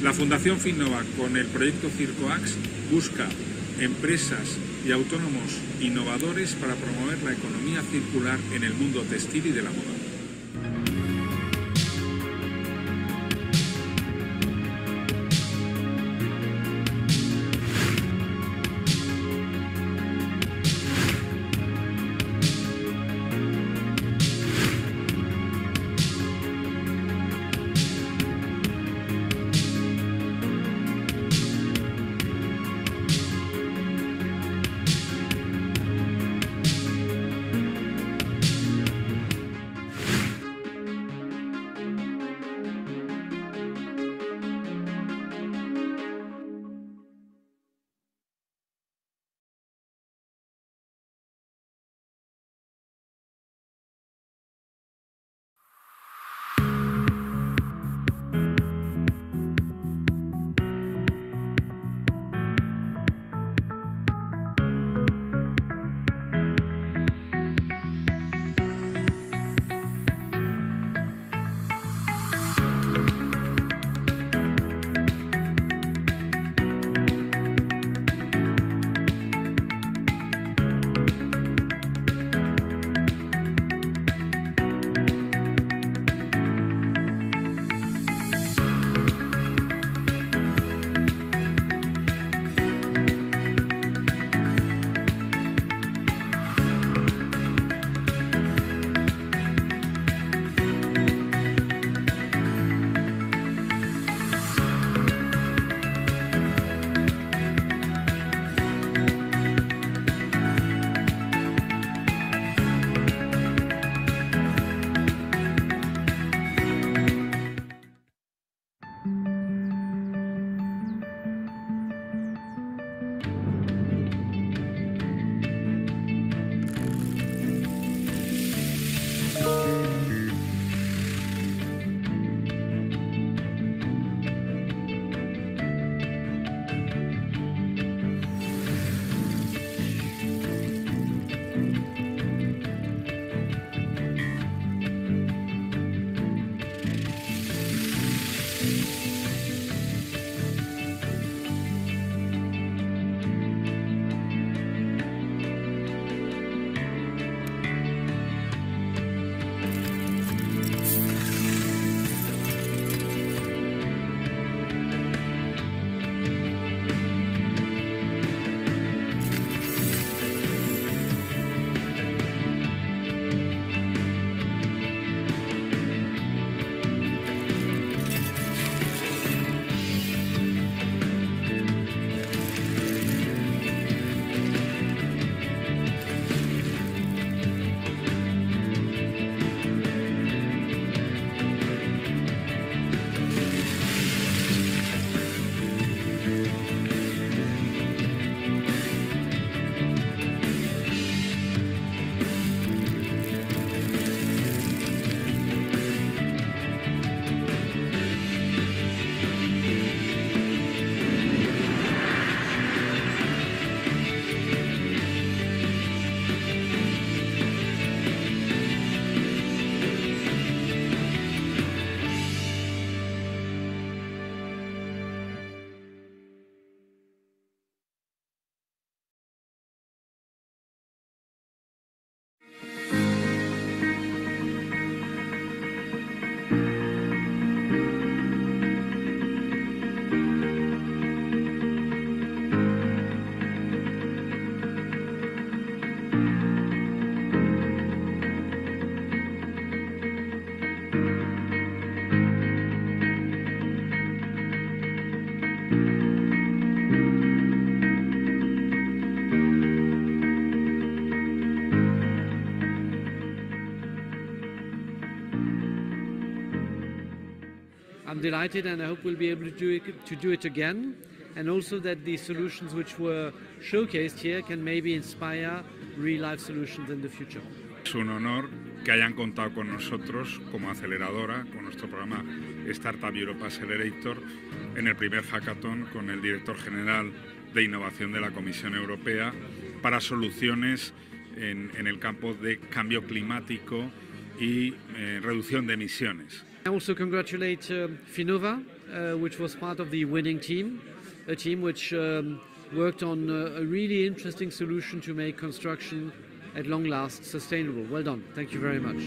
La Fundación Finnova, con el proyecto CircoAx, busca empresas y autónomos innovadores para promover la economía circular en el mundo textil y de la moda. I'm delighted, and I hope we'll be able to do it again, and also that the solutions which were showcased here can maybe inspire real-life solutions in the future. Es un honor que hayan contado con nosotros como aceleradora, con nuestro programa Startup Europe Accelerator, en el primer hackathon con el director general de innovación de la Comisión Europea para soluciones en el campo de cambio climático y reducción de emisiones. I also congratulate Finnova which was part of the winning team, a team which worked on a really interesting solution to make construction at long last sustainable. Well done. Thank you very much.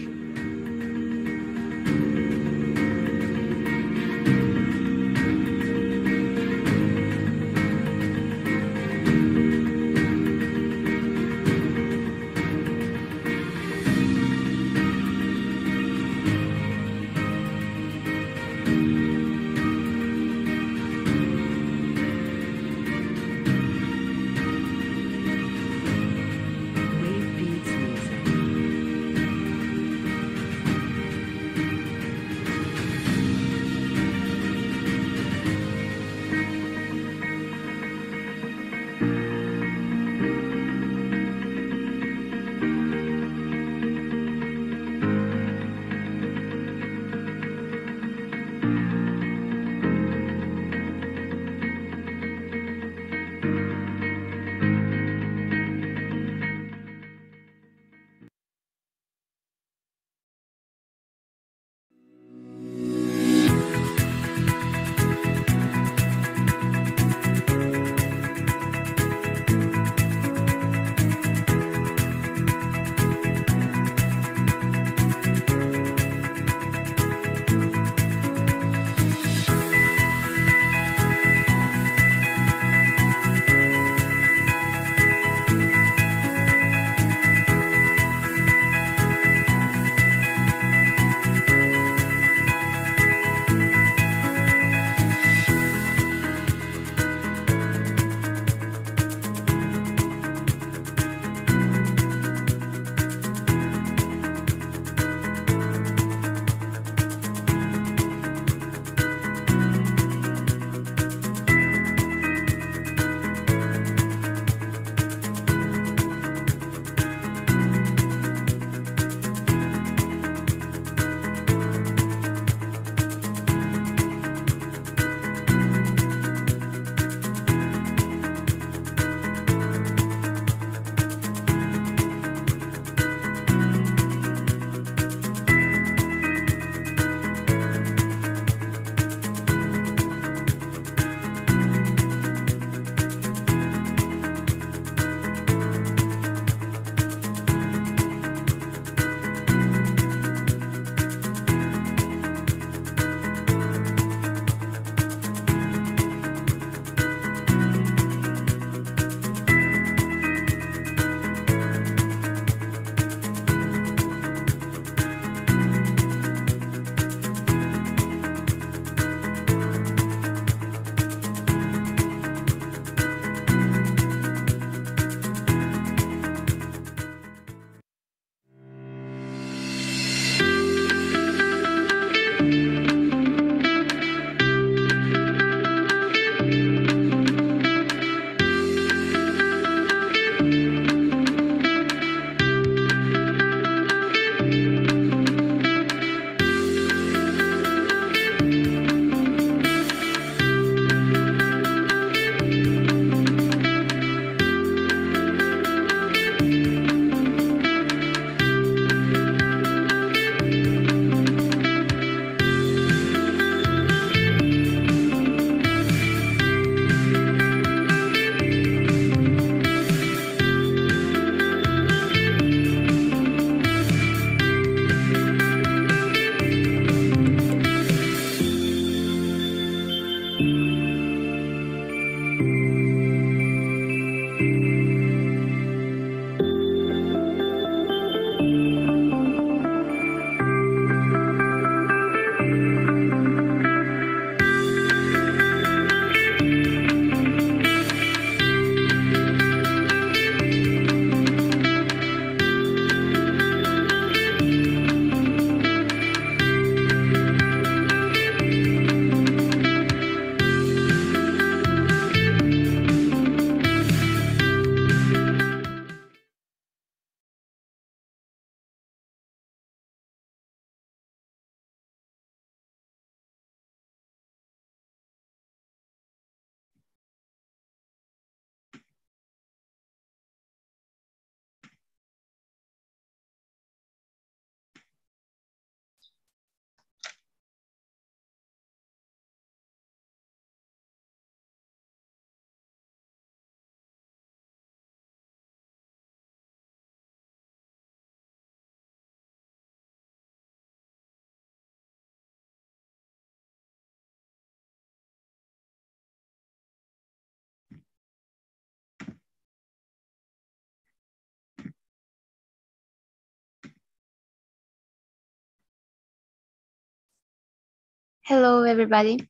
Hello, everybody.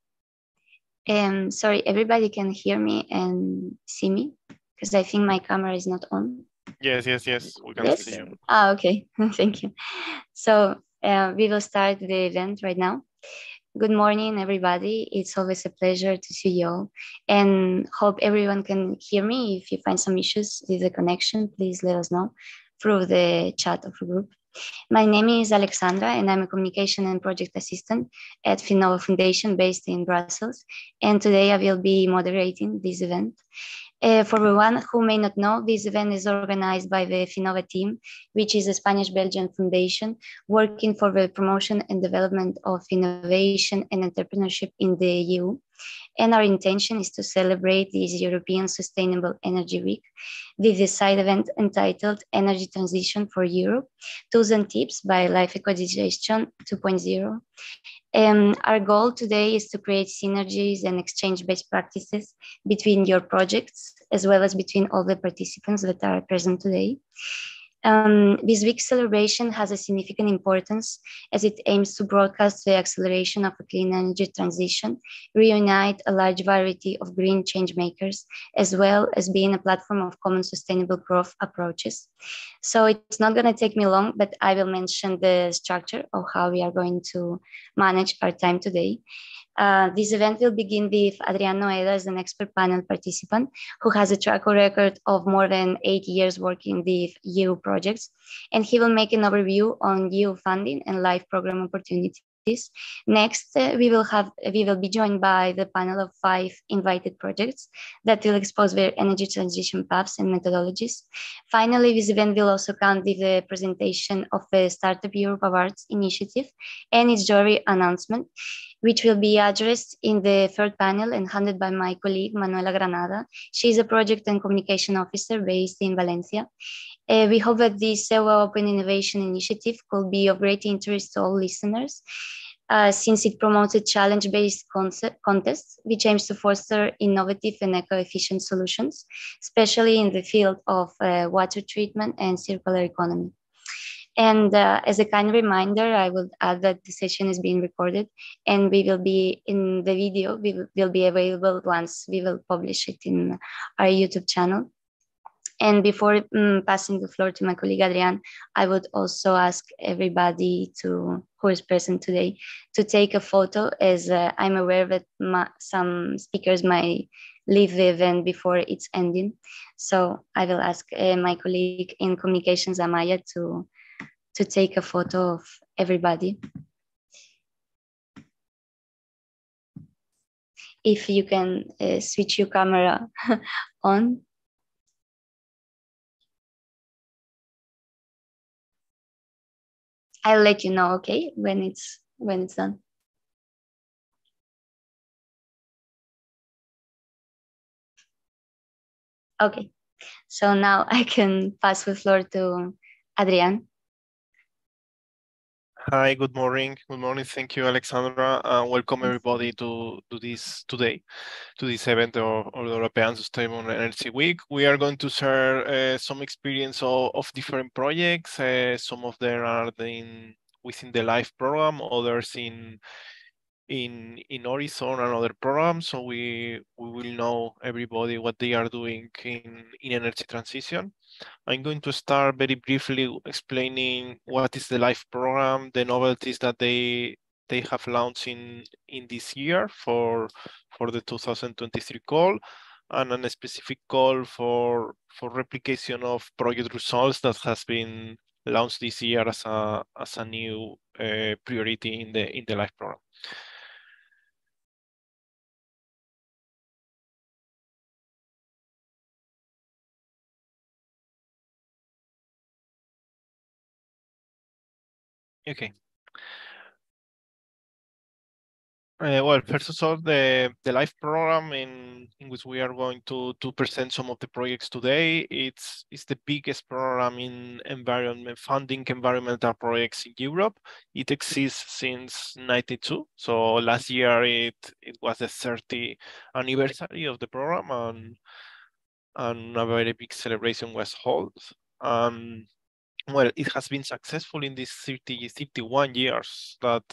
Sorry, everybody can hear me and see me because I think my camera is not on. Yes, we can Yes? see you. Ah, okay. Thank you. So we will start the event right now. Good morning, everybody. It's always a pleasure to see you all and hope everyone can hear me. If you find some issues with the connection, please let us know through the chat of the group. My name is Alexandra, and I'm a communication and project assistant at Finova Foundation based in Brussels. And today I will be moderating this event. For everyone who may not know, this event is organized by the Finova team, which is a Spanish-Belgian foundation working for the promotion and development of innovation and entrepreneurship in the EU. And our intention is to celebrate this European Sustainable Energy Week with a side event entitled Energy Transition for Europe, Tools and Tips by Life ECODIGESTION 2.0. Our goal today is to create synergies and exchange best practices between your projects, as well as between all the participants that are present today. This week's celebration has a significant importance as it aims to broadcast the acceleration of a clean energy transition, reunite a large variety of green change makers, as well as being a platform of common sustainable growth approaches. So it's not going to take me long, but I will mention the structure of how we are going to manage our time today. This event will begin with Adrián Noeda as an expert panel participant who has a track record of more than 8 years working with EU projects, and he will make an overview on EU funding and live program opportunities. Next, we will be joined by the panel of 5 invited projects that will expose their energy transition paths and methodologies. Finally, this event will also count with the presentation of the Startup Europe Awards initiative and its jury announcement, which will be addressed in the third panel and handled by my colleague Manuela Granada. She is a project and communication officer based in Valencia. We hope that this open innovation initiative could be of great interest to all listeners, since it promotes a challenge-based contest, which aims to foster innovative and eco-efficient solutions, especially in the field of water treatment and circular economy. And as a kind reminder, I will add that the session is being recorded and we will be in the video, will be available once we will publish it in our YouTube channel. And before passing the floor to my colleague Adrián, I would also ask everybody who is present today to take a photo, as I'm aware that some speakers might leave the event before it's ending. So I will ask my colleague in communications, Amaya, to take a photo of everybody. If you can switch your camera on. I'll let you know, okay, when it's done. Okay, so now I can pass the floor to Adrián. Hi, good morning. Good morning. Thank you, Alexandra. Welcome everybody to this event of the European Sustainable Energy Week. We are going to share some experience of different projects. Some of them are within the LIFE program, others in Horizon and other programs. So we will know everybody what they are doing in energy transition. I'm going to start very briefly explaining what is the LIFE program, the novelties that they have launched in this year for the 2023 call, and a specific call for replication of project results that has been launched this year as a new priority in the LIFE program. Okay. Well, first of all, the LIFE program in which we are going to present some of the projects today, it's the biggest program in funding environmental projects in Europe. It exists since '92. So last year it was the 30th anniversary of the program, and a very big celebration was held. well, it has been successful in these 31 years that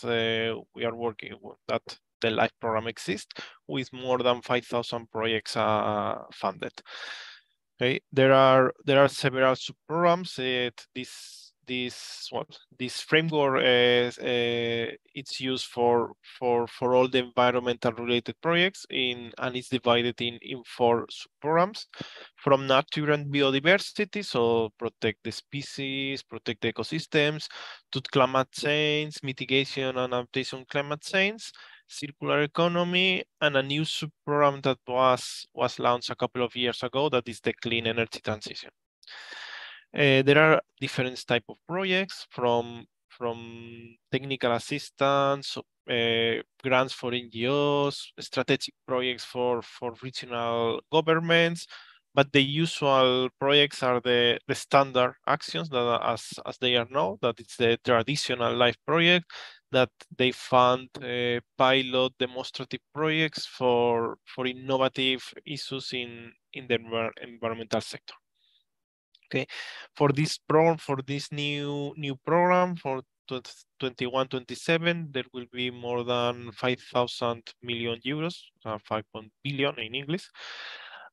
we are working with, that the LIFE program exists, with more than 5,000 projects funded. Okay, there are several sub-programs. This framework it's used for all the environmental related projects and it's divided in 4 sub-programs, from nature and biodiversity, so protect the species, protect the ecosystems, to climate change, mitigation and adaptation climate change, circular economy, and a new sub-program that was launched a couple of years ago, that is the clean energy transition. There are different type of projects, from technical assistance, grants for NGOs, strategic projects for regional governments, but the usual projects are the standard actions that as they are known, that it's the traditional LIFE project, that they fund pilot demonstrative projects for innovative issues in the environmental sector. Okay, for this program, for this new program for 21-27, there will be more than 5,000 million euros, 5 billion in English,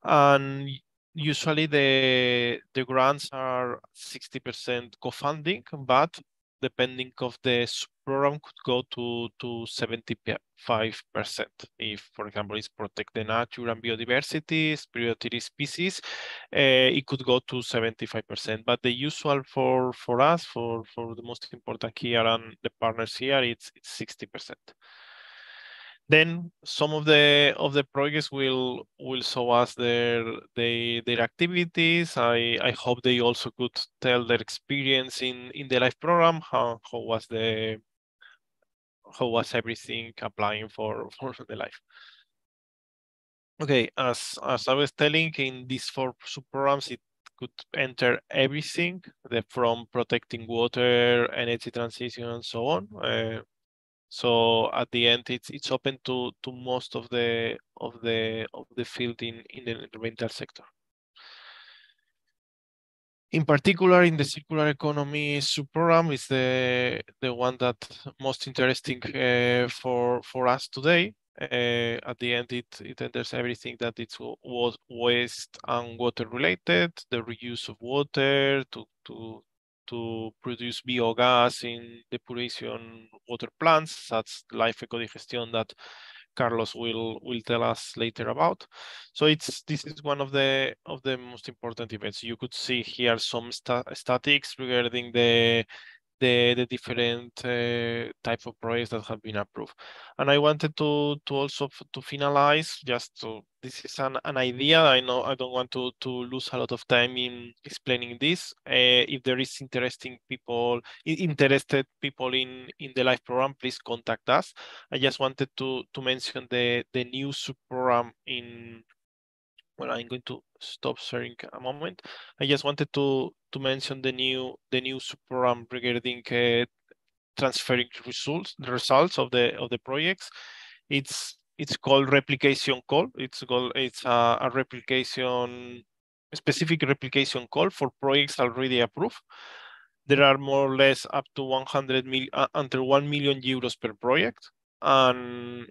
and usually the grants are 60% co-funding, but depending of the program could go to 75%. If, for example, it's protect the nature and biodiversity, priority species, it could go to 75%. But the usual for us, for the most important here and the partners here, it's 60%. Then some of the projects will show us their activities. I hope they also could tell their experience in the LIFE program. How was everything applying for the LIFE? Okay, as I was telling, in these 4 sub-programs, it could enter everything, from protecting water, energy transition, and so on. So at the end, it's open to most of the field in the environmental sector. In particular, in the circular economy sub-program is the one that most interesting for us today. At the end, it enters everything that it's waste and water related, the reuse of water to produce biogas in depuration water plants, such like ECODIGESTION that Carlos will tell us later about. So this is one of the most important events. You could see here some statistics regarding the different type of projects that have been approved. And I wanted to also to finalize, this is an idea. I know I don't want to lose a lot of time in explaining this. If there is interested people in the LIFE program, please contact us. I just wanted to mention the new sub-program in. Well, I'm going to stop sharing a moment. I just wanted to mention the new sub-program regarding transferring the results of the projects. It's called replication call. It's a specific replication call for projects already approved. There are more or less up to 100 million, under 1 million euros per project, and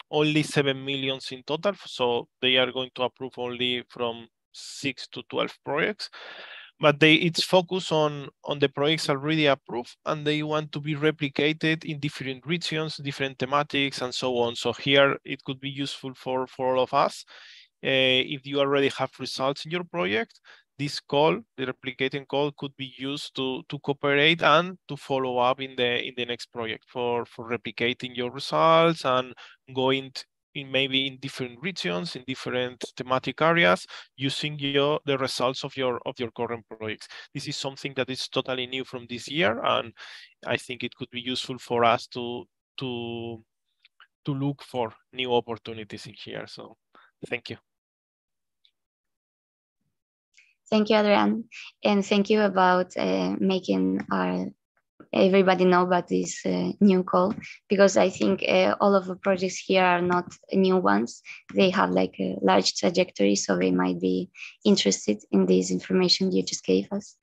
only 7 million in total. So they are going to approve only from 6 to 12 projects. But it's focused on the projects already approved, and they want to be replicated in different regions, different thematics, and so on. So here it could be useful for all of us. If you already have results in your project, this call, the replicating call, could be used to cooperate and to follow up in the next project for replicating your results and going maybe in different regions, in different thematic areas, using the results of your current projects. This is something that is totally new from this year, and I think it could be useful for us to look for new opportunities in here. So thank you. Thank you, Adrian, and thank you about making everybody know about this new call, because I think all of the projects here are not new ones. They have like a large trajectory, so they might be interested in this information you just gave us.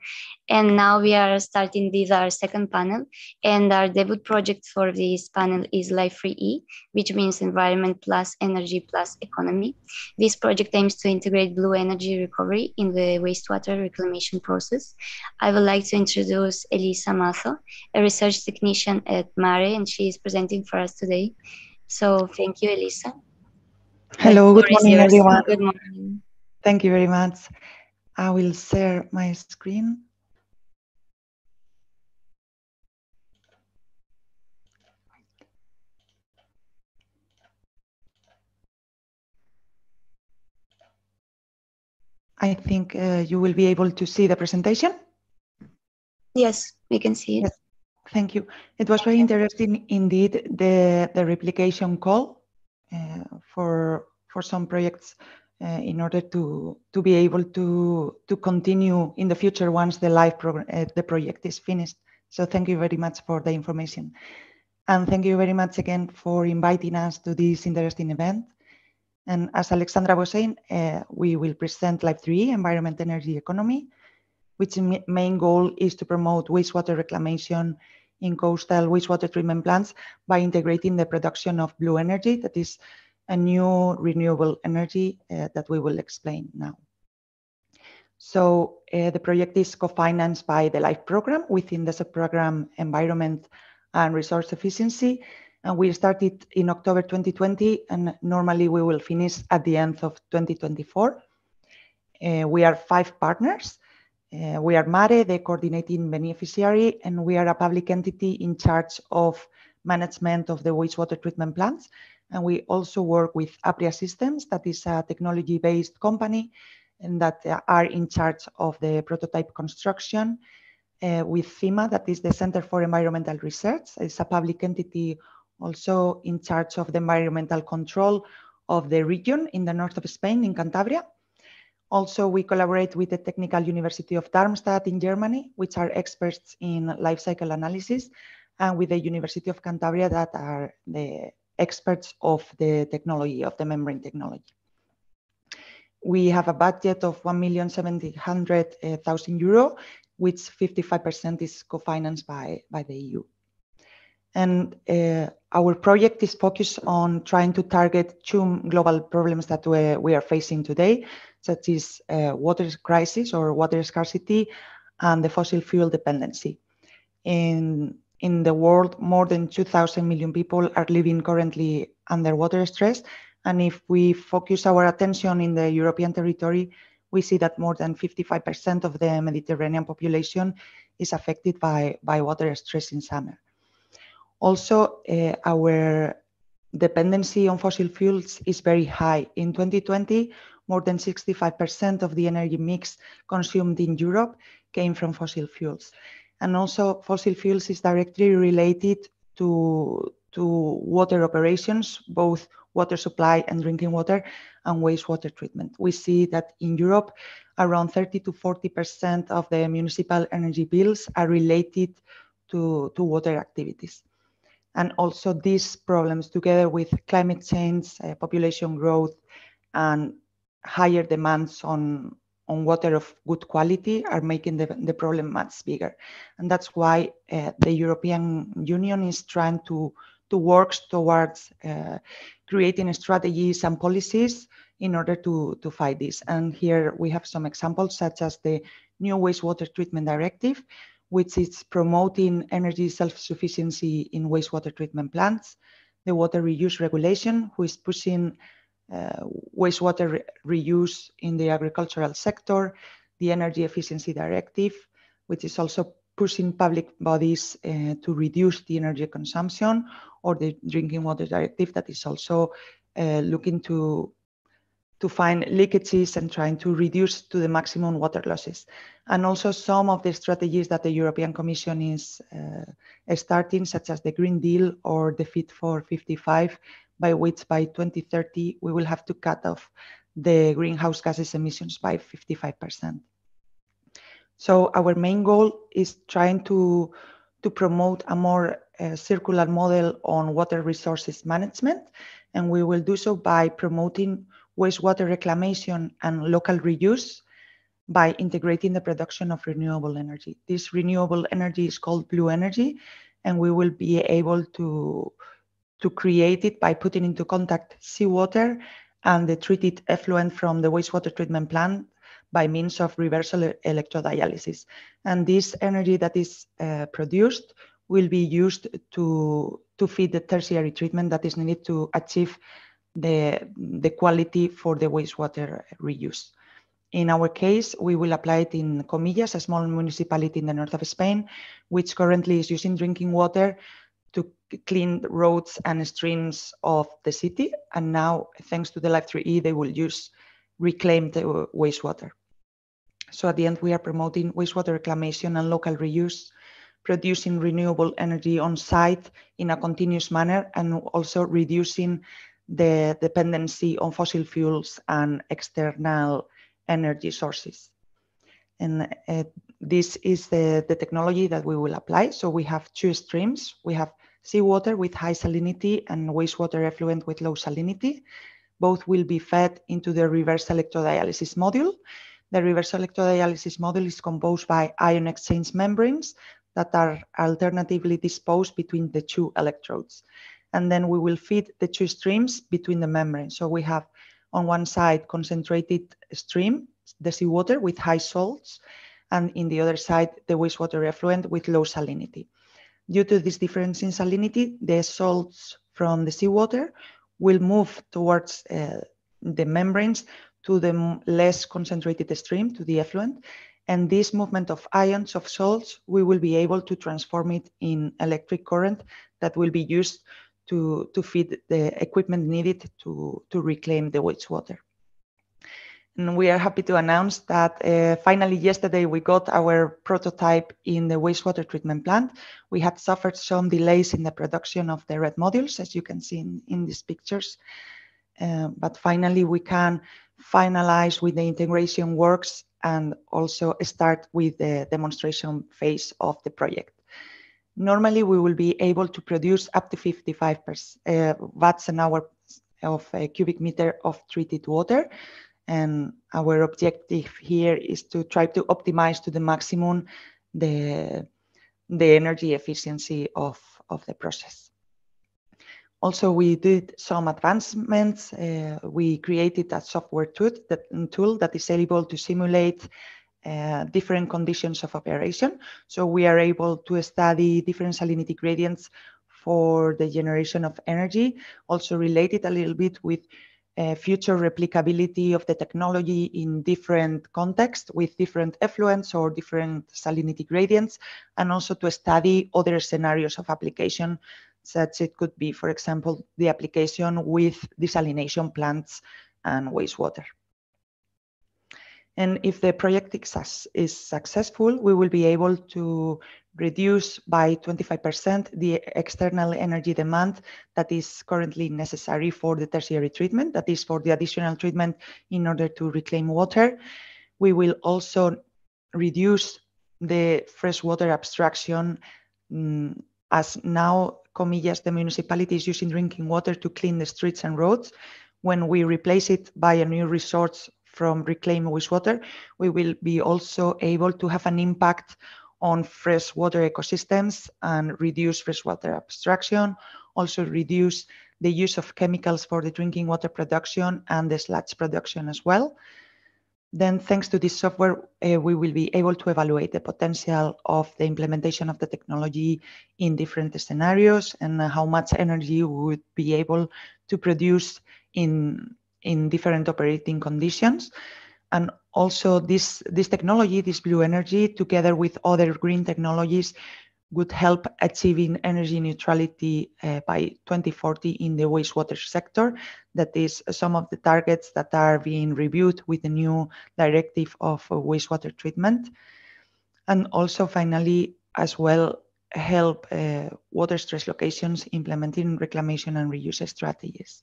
And now we are starting with our second panel. And our debut project for this panel is Life 3E, which means environment plus energy plus economy. This project aims to integrate blue energy recovery in the wastewater reclamation process. I would like to introduce Elisa Mazo, a research technician at MARE, and she is presenting for us today. So thank you, Elisa. Hello, good morning, everyone. Good morning. Thank you very much. I will share my screen. I think you will be able to see the presentation. Yes, we can see it. Yes. Thank you. It was very interesting indeed, the replication call for some projects in order to be able to continue in the future once the live program, the project is finished. So thank you very much for the information. And thank you very much again for inviting us to this interesting event. And as Alexandra was saying, we will present Life 3, Environment, Energy, Economy, which main goal is to promote wastewater reclamation in coastal wastewater treatment plants by integrating the production of blue energy, that is a new renewable energy that we will explain now. So the project is co-financed by the LIFE program within the subprogram Environment and Resource Efficiency. And we started in October 2020, and normally we will finish at the end of 2024. We are 5 partners. We are MARE, the coordinating beneficiary, and we are a public entity in charge of management of the wastewater treatment plants. And we also work with Apria Systems, that is a technology-based company, and that are in charge of the prototype construction. With CIMA, that is the Center for Environmental Research. It's a public entity also in charge of the environmental control of the region in the north of Spain, in Cantabria. Also, we collaborate with the Technical University of Darmstadt in Germany, which are experts in life cycle analysis, and with the University of Cantabria, that are the experts of the technology, of the membrane technology. We have a budget of €1,700,000, which 55% is co-financed by the EU. And our project is focused on trying to target 2 global problems that we are facing today, such as water crisis or water scarcity and the fossil fuel dependency. In the world, more than 2,000 million people are living currently under water stress. And if we focus our attention in the European territory, we see that more than 55% of the Mediterranean population is affected by water stress in summer. Also, our dependency on fossil fuels is very high. In 2020, more than 65% of the energy mix consumed in Europe came from fossil fuels. And also, fossil fuels is directly related to water operations, both water supply and drinking water, and wastewater treatment. We see that in Europe, around 30 to 40% of the municipal energy bills are related to water activities. And also these problems, together with climate change, population growth, and higher demands on water of good quality, are making the problem much bigger. And that's why the European Union is trying to work towards creating strategies and policies in order to fight this. And here we have some examples, such as the new wastewater treatment directive, which is promoting energy self-sufficiency in wastewater treatment plants, the water reuse regulation, who is pushing wastewater reuse in the agricultural sector, the energy efficiency directive, which is also pushing public bodies to reduce the energy consumption, or the drinking water directive, that is also looking to find leakages and trying to reduce to the maximum water losses. And also some of the strategies that the European Commission is starting, such as the Green Deal or the Fit for 55, by which by 2030 we will have to cut off the greenhouse gases emissions by 55%. So our main goal is trying to promote a more circular model on water resources management, and we will do so by promoting wastewater reclamation and local reuse, by integrating the production of renewable energy. This renewable energy is called blue energy, and we will be able to create it by putting into contact seawater and the treated effluent from the wastewater treatment plant by means of reversal electrodialysis. And this energy that is produced will be used to feed the tertiary treatment that is needed to achieve the quality for the wastewater reuse. In our case, we will apply it in Comillas, a small municipality in the north of Spain, which currently is using drinking water to clean roads and streams of the city. And now, thanks to the Life 3E, they will use reclaimed wastewater. So at the end, we are promoting wastewater reclamation and local reuse, producing renewable energy on site in a continuous manner, and also reducing the dependency on fossil fuels and external energy sources. And this is the technology that we will apply. So we have two streams. We have seawater with high salinity and wastewater effluent with low salinity. Both will be fed into the reverse electrodialysis module. The reverse electrodialysis module is composed by ion exchange membranes that are alternatively disposed between the two electrodes. And then we will feed the two streams between the membranes. So we have on one side concentrated stream, the seawater with high salts, and in the other side, the wastewater effluent with low salinity. Due to this difference in salinity, the salts from the seawater will move towards the membranes to the less concentrated stream, to the effluent. And this movement of ions, of salts, we will be able to transform it in electric current that will be used to feed the equipment needed to reclaim the wastewater. And we are happy to announce that finally yesterday we got our prototype in the wastewater treatment plant. We had suffered some delays in the production of the red modules, as you can see in these pictures. But finally we can finalize with the integration works and also start with the demonstration phase of the project. Normally we will be able to produce up to 55 watts an hour of a cubic meter of treated water. And our objective here is to try to optimize to the maximum the energy efficiency of the process. Also, we did some advancements. We created a software tool that is able to simulate different conditions of operation. So we are able to study different salinity gradients for the generation of energy, also related a little bit with future replicability of the technology in different contexts with different effluents or different salinity gradients, and also to study other scenarios of application, such it could be, for example, the application with desalination plants and wastewater. And if the project is successful, we will be able to reduce by 25% the external energy demand that is currently necessary for the tertiary treatment, that is for the additional treatment in order to reclaim water. We will also reduce the freshwater abstraction as now Comillas, the municipality is using drinking water to clean the streets and roads. When we replace it by a new resource from reclaimed wastewater, we will be also able to have an impact on freshwater ecosystems and reduce freshwater abstraction, also reduce the use of chemicals for the drinking water production and the sludge production as well. Then thanks to this software, we will be able to evaluate the potential of the implementation of the technology in different scenarios and how much energy we would be able to produce in different operating conditions. And also this technology, this blue energy, together with other green technologies, would help achieving energy neutrality by 2040 in the wastewater sector. That is some of the targets that are being reviewed with the new directive of wastewater treatment. And also finally, as well, help water stress locations implementing reclamation and reuse strategies.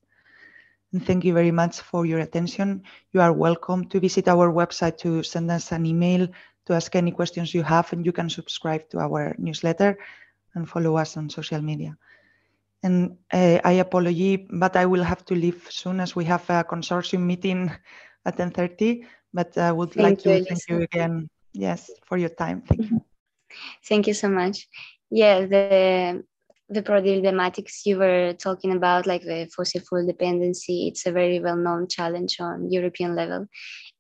And thank you very much for your attention. You are welcome to visit our website to send us an email to ask any questions you have, and you can subscribe to our newsletter and follow us on social media. And I apologize, but I will have to leave soon as we have a consortium meeting at 10:30. But I would like to thank Elisa. you again, yes, for your time. Thank you. Thank you so much. Yeah, the problematics you were talking about, like the fossil fuel dependency, it's a very well-known challenge on European level.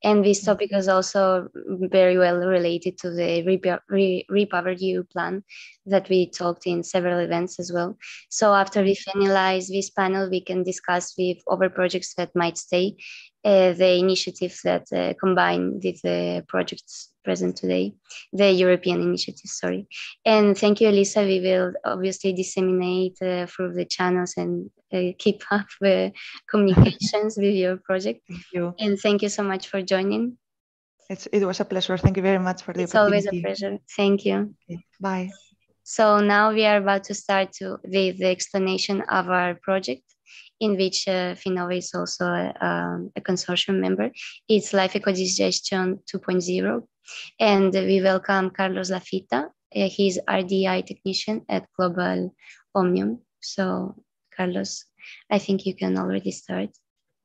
And this topic is also very well related to the REPowerEU plan that we talked in several events as well. So after we finalize this panel, we can discuss with other projects that might stay, the initiatives that combine with the projects present today, the European initiatives, sorry. And thank you, Elisa. We will obviously disseminate through the channels and keep up the communications with your project. Thank you. And thank you so much for joining. It was a pleasure. Thank you very much for the opportunity. It's always a pleasure. Thank you. Okay, bye. So now we are about to start with the explanation of our project, in which Finova is also a consortium member. It's Life ECODIGESTION 2.0. And we welcome Carlos Lafita. He's RDI technician at Global Omnium. So Carlos, I think you can already start.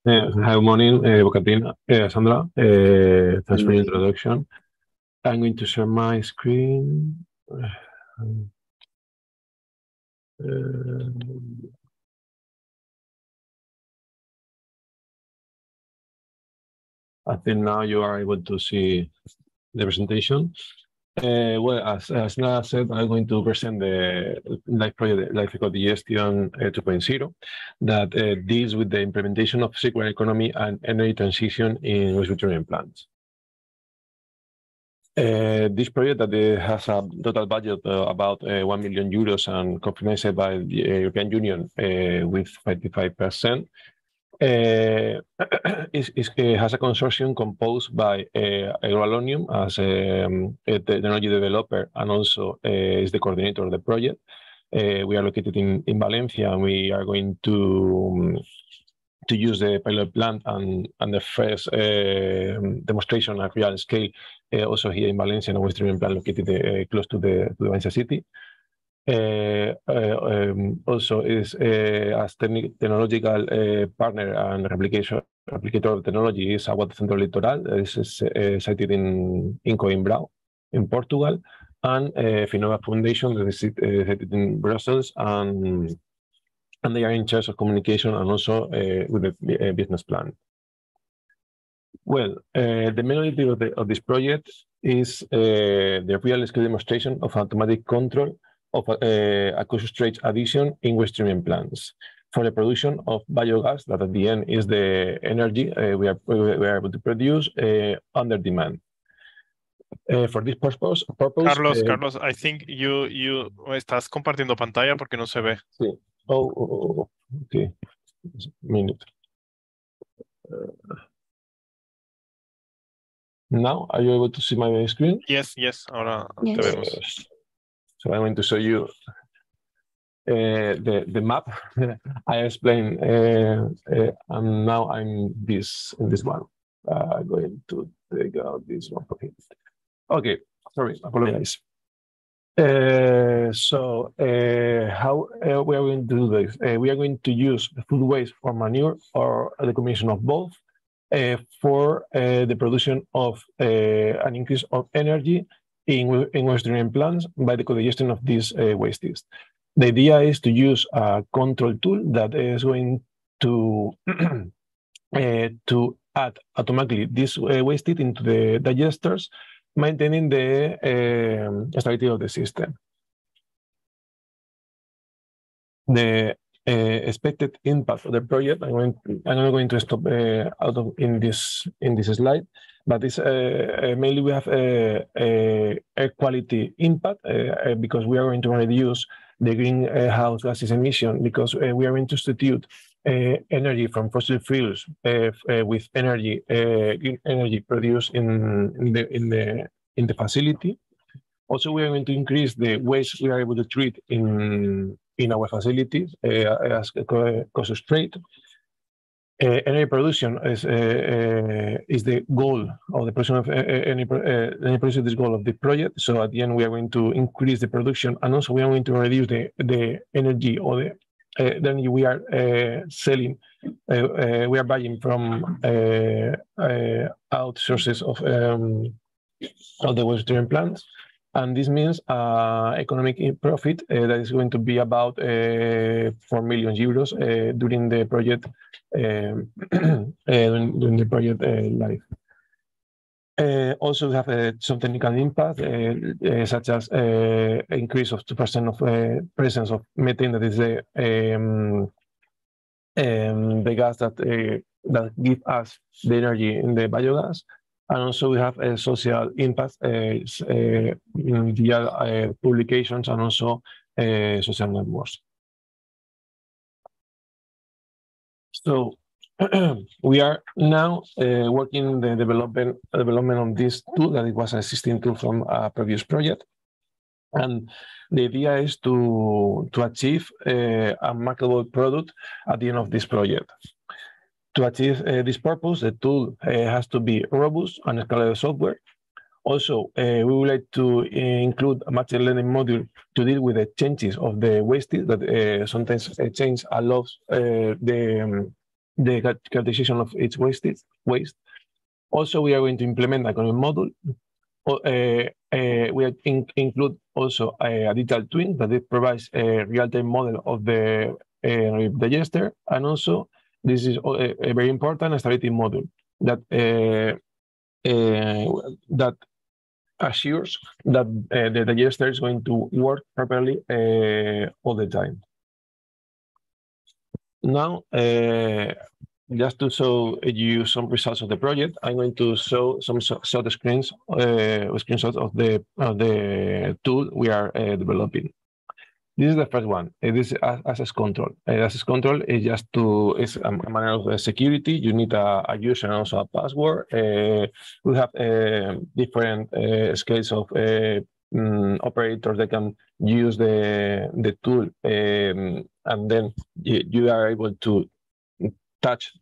Hi, good morning, Bocatina, Sandra. Thanks for the introduction. I'm going to share my screen. I think now you are able to see the presentation. Well, as Nara said, I'm going to present the Life project, Life ECODIGESTION 2.0, that deals with the implementation of circular economy and energy transition in waste treatment plants. This project that has a total budget about 1 million euros and co-financed by the European Union with 55%. Has a consortium composed by Global as a technology developer and also is the coordinator of the project. We are located in Valencia, and we are going to use the pilot plant and the first demonstration at real scale also here in Valencia, and a waste treatment plant located close to the Valencia city. Also is as technological partner and applicator of technology is Agua Centro Litoral. This is sited in Coimbra, in Portugal, and Finova Foundation that is sited in Brussels, and they are in charge of communication and also with the business plan. Well, the main objective of this project is the real-scale demonstration of automatic control of a concentrate addition in waste treatment plants for the production of biogas, that at the end is the energy we are able to produce under demand. For this purpose, Carlos, I think you estás compartiendo pantalla porque no se ve. Sí. Oh, okay. Minute. Now, are you able to see my screen? Yes. Ahora yes. Te vemos. So I'm going to show you the map I explained, and now I'm in this one. I'm going to take out this one. Okay, sorry, apologize. So how we are going to do this? We are going to use the food waste or manure or the combination of both for the production of an increase of energy in waste treatment plants by the co-digestion of these wastes. The idea is to use a control tool that is going to add automatically this waste into the digesters, maintaining the stability of the system. The expected impact of the project, I'm not going to stop in this slide, but it's mainly we have a air quality impact because we are going to reduce the greenhouse gases emission, because we are going to substitute energy from fossil fuels with energy produced in the facility. Also, we are going to increase the waste we are able to treat in our facilities as concentrate. Energy production is the goal of the production of energy production. This goal of the project. So at the end, we are going to increase the production, and also we are going to reduce the energy or then we are selling, we are buying from out sources of the waste treatment plants. And this means economic profit that is going to be about 4 million euros during the project during the project life. Also, we have some technical impact, such as increase of 2% of presence of methane, that is the gas that gives us the energy in the biogas. And also we have a social impact via publications and also social networks. So we are now working the development of this tool that it was an existing tool from a previous project. And the idea is to achieve a marketable product at the end of this project. To achieve this purpose, the tool has to be robust and scalable software. Also, we would like to include a machine learning module to deal with the changes of the wastes that sometimes change allows the categorization of each waste. Also, we are going to implement a economic module. We include also a digital twin that it provides a real-time model of the digester, and also this is a very important, a stability module that that assures that the digester is going to work properly all the time. Now, just to show you some results of the project, I'm going to show some short screenshots of the tool we are developing. This is the first one. This is access control. Access control is just is a manner of security. You need a user and also a password. We have different scales of operators that can use the tool, and then you are able to touch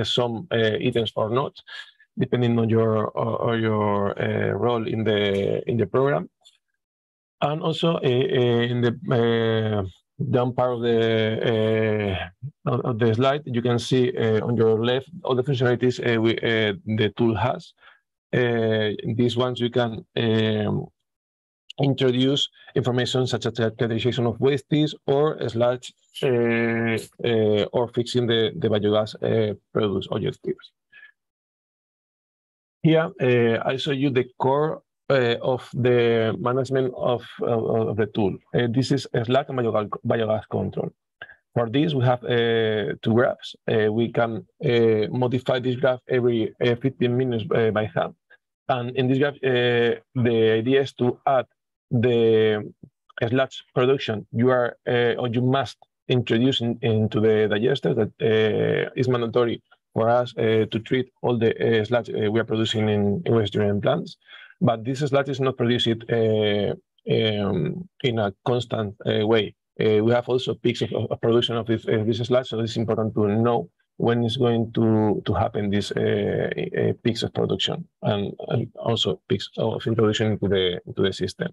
some items or not, depending on your role in the program. And also in the down part of the slide, you can see on your left all the functionalities the tool has. These ones you can introduce information such as the categorization of wastes or sludge or fixing the biogas products objectives. Here, I show you the core of the management of the tool. This is sludge and biogas control. For this, we have two graphs. We can modify this graph every 15 minutes by hand. And in this graph, the idea is to add the sludge production or you must introduce into the digester that is mandatory for us to treat all the sludge we are producing in waste treatment plants. But this sludge is not produced in a constant way. We have also peaks of production of this sludge, so it's important to know when it's going to happen this peaks of production and also peaks of introduction into the system.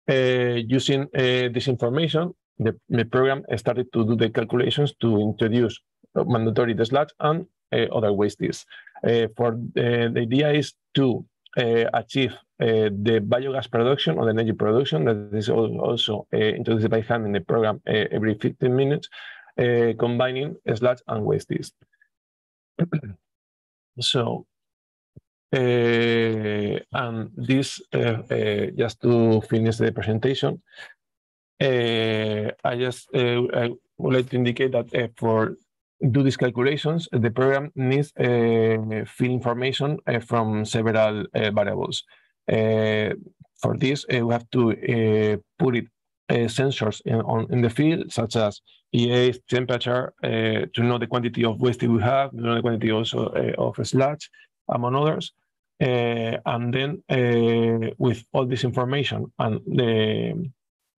Using this information, the program started to do the calculations to introduce mandatory sludge and other wastes. The idea is to achieve the biogas production or the energy production that is also introduced by hand in the program every 15 minutes, combining sludge and wastes. So, and this, just to finish the presentation, I would like to indicate that for do these calculations, the program needs field information from several variables. For this, we have to put it sensors in the field, such as pH, temperature, to know the quantity of waste we have, to know the quantity also of sludge, among others. And then with all this information and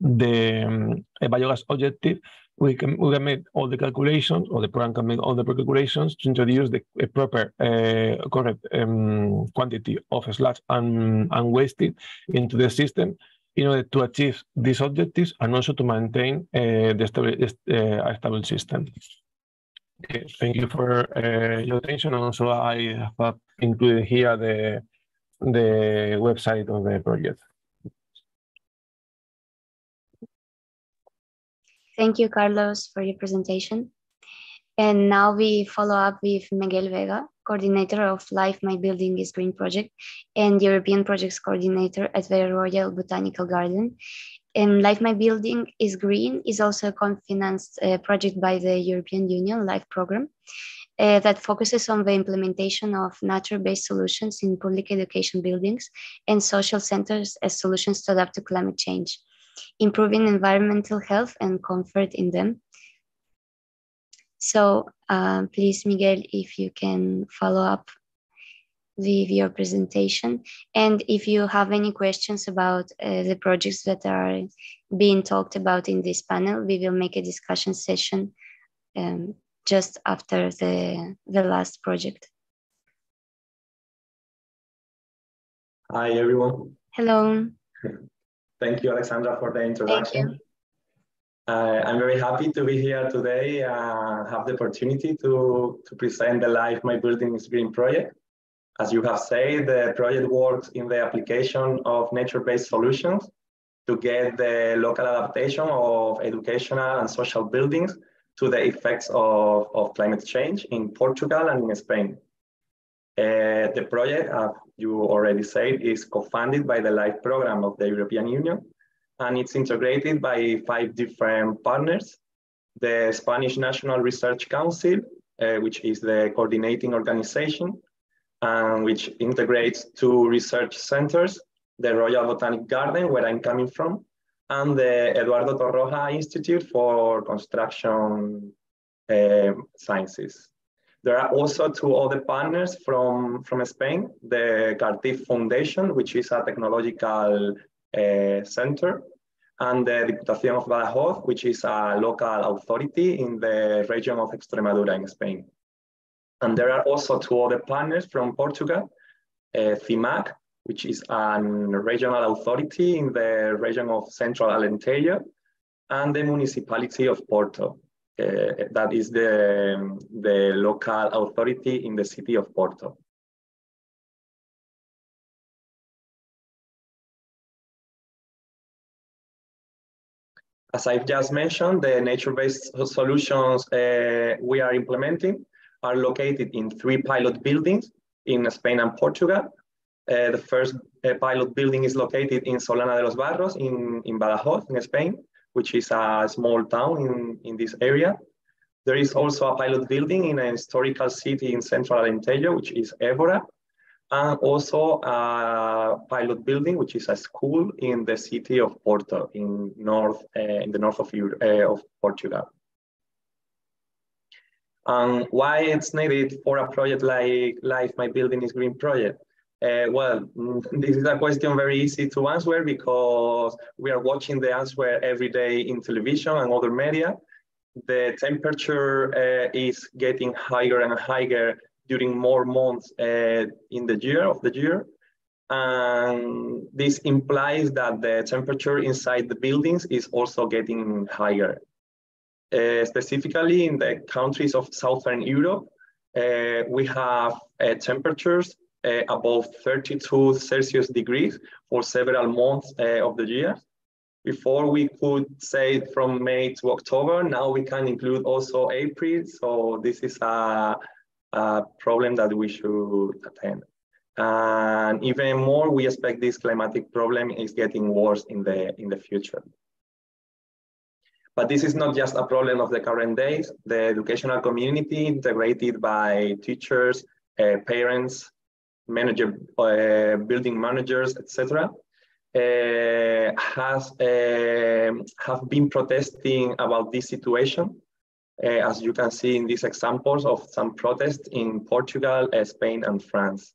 the biogas objective, we can make all the calculations, or the program can make all the calculations to introduce the proper, correct quantity of sludge and waste into the system in order to achieve these objectives and also to maintain a stable system. Okay, thank you for your attention. And also, I have included here the website of the project. Thank you, Carlos, for your presentation. And now we follow up with Miguel Vega, coordinator of Life My Building is Green project and European projects coordinator at the Royal Botanical Garden. And Life My Building is Green is also a co-financed project by the European Union LIFE program that focuses on the implementation of nature-based solutions in public education buildings and social centers as solutions to adapt to climate change, improving environmental health and comfort in them. So please, Miguel, if you can follow up with your presentation. And if you have any questions about the projects that are being talked about in this panel, we will make a discussion session just after the last project. Hi, everyone. Hello. Thank you, Alexandra, for the introduction. Thank you. I'm very happy to be here today and have the opportunity to present the Life My Building is Green project. As you have said, the project works in the application of nature-based solutions to get the local adaptation of educational and social buildings to the effects of climate change in Portugal and in Spain. The project, as you already said, is co-funded by the LIFE program of the European Union, and it's integrated by 5 different partners: the Spanish National Research Council, which is the coordinating organization, and which integrates 2 research centers, the Royal Botanic Garden, where I'm coming from, and the Eduardo Torroja Institute for Construction Sciences. There are also 2 other partners from Spain, the Cartif Foundation, which is a technological center, and the Diputación of Badajoz, which is a local authority in the region of Extremadura in Spain. And there are also 2 other partners from Portugal, CIMAC, which is a regional authority in the region of Central Alentejo, and the municipality of Porto. That is the local authority in the city of Porto. As I've just mentioned, the nature-based solutions we are implementing are located in 3 pilot buildings in Spain and Portugal. The first pilot building is located in Solana de los Barros in Badajoz, in Spain, which is a small town in this area. There is also a pilot building in a historical city in Central Alentejo, which is Évora, and also a pilot building, which is a school in the city of Porto in the north of Portugal. And why it's needed for a project like Life My Building is Green project? Well, this is a question very easy to answer because we are watching the answer every day in television and other media. The temperature is getting higher and higher during more months in the year. And this implies that the temperature inside the buildings is also getting higher. Specifically in the countries of Southern Europe, we have temperatures above 32 Celsius degrees for several months of the year. Before we could say from May to October, now we can include also April. So this is a problem that we should attend. And even more, we expect this climatic problem is getting worse in the future. But this is not just a problem of the current days. The educational community, integrated by teachers, parents, building managers, etc., have been protesting about this situation, as you can see in these examples of some protests in Portugal, Spain, and France.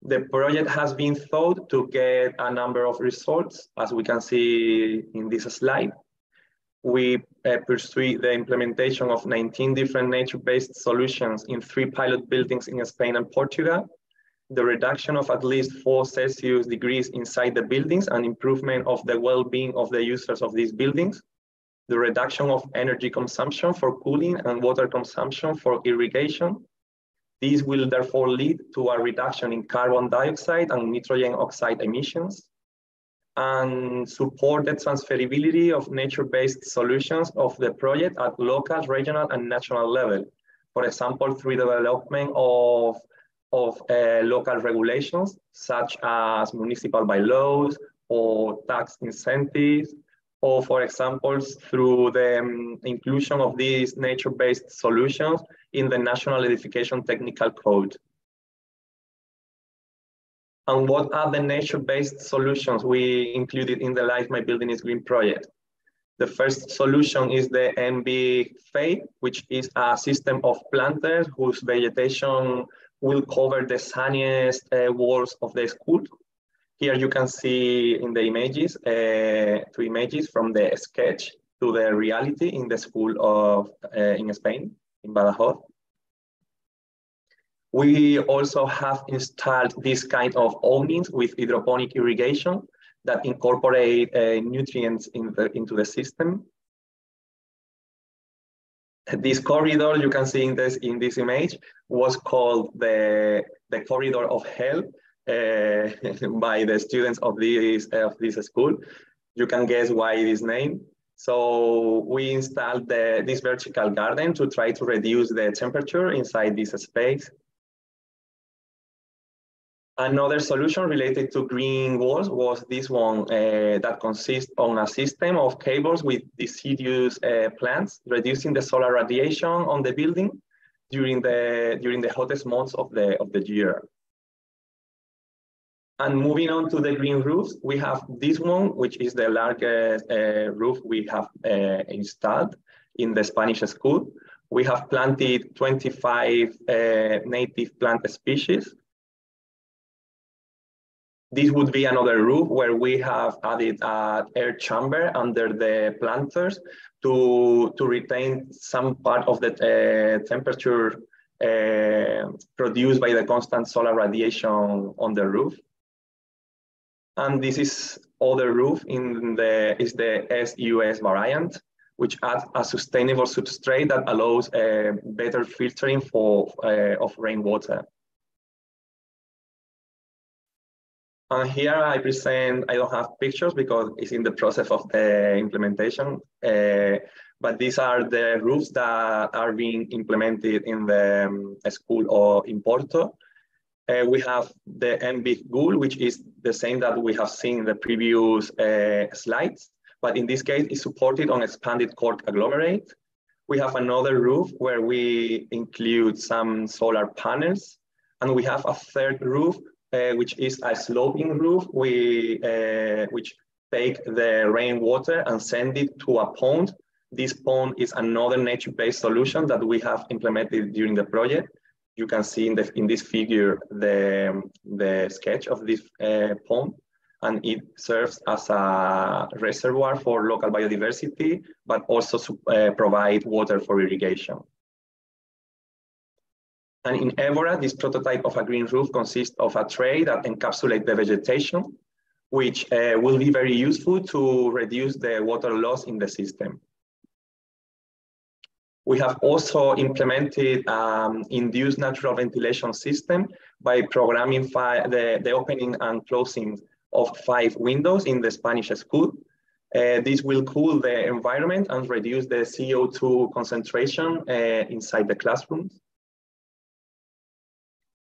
The project has been thought to get a number of results, as we can see in this slide. We pursued the implementation of 19 different nature-based solutions in 3 pilot buildings in Spain and Portugal. the reduction of at least 4 Celsius degrees inside the buildings and improvement of the well-being of the users of these buildings, the reduction of energy consumption for cooling and water consumption for irrigation. These will therefore lead to a reduction in carbon dioxide and nitrogen oxide emissions, and support the transferability of nature-based solutions of the project at local, regional, and national level. For example, through development of local regulations, such as municipal bylaws or tax incentives, or for example, through the inclusion of these nature-based solutions in the National Edification Technical Code. And what are the nature-based solutions we included in the Life My Building is Green project? The first solution is the MB-FADE, which is a system of planters whose vegetation will cover the sunniest walls of the school. Here you can see in the images, 2 images from the sketch to the reality in the school of in Spain, in Badajoz. We also have installed this kind of awnings with hydroponic irrigation that incorporate nutrients into the system. This corridor you can see in this image was called the corridor of hell by the students of this school. You can guess why this name. So we installed this vertical garden to try to reduce the temperature inside this space. Another solution related to green walls was this one that consists on a system of cables with deciduous plants, reducing the solar radiation on the building during the hottest months of the year. And moving on to the green roofs, we have this one, which is the largest roof we have installed in the Spanish school. We have planted 25 native plant species. This would be another roof where we have added an air chamber under the planters to retain some part of the temperature produced by the constant solar radiation on the roof. And this is other roof is the SUS variant, which adds a sustainable substrate that allows better filtering of rainwater. And here I don't have pictures because it's in the process of the implementation, but these are the roofs that are being implemented in the school or in Porto. We have the MB Ghoul, which is the same that we have seen in the previous slides, but in this case, it's supported on expanded cork agglomerate. We have another roof where we include some solar panels, and we have a third roof which is a sloping roof, which take the rainwater and send it to a pond. This pond is another nature-based solution that we have implemented during the project. You can see in this figure the sketch of this pond, and it serves as a reservoir for local biodiversity, but also provide water for irrigation. And in Évora, this prototype of a green roof consists of a tray that encapsulates the vegetation, which will be very useful to reduce the water loss in the system. We have also implemented induced natural ventilation system by programming the opening and closing of 5 windows in the Spanish school. This will cool the environment and reduce the CO2 concentration inside the classrooms.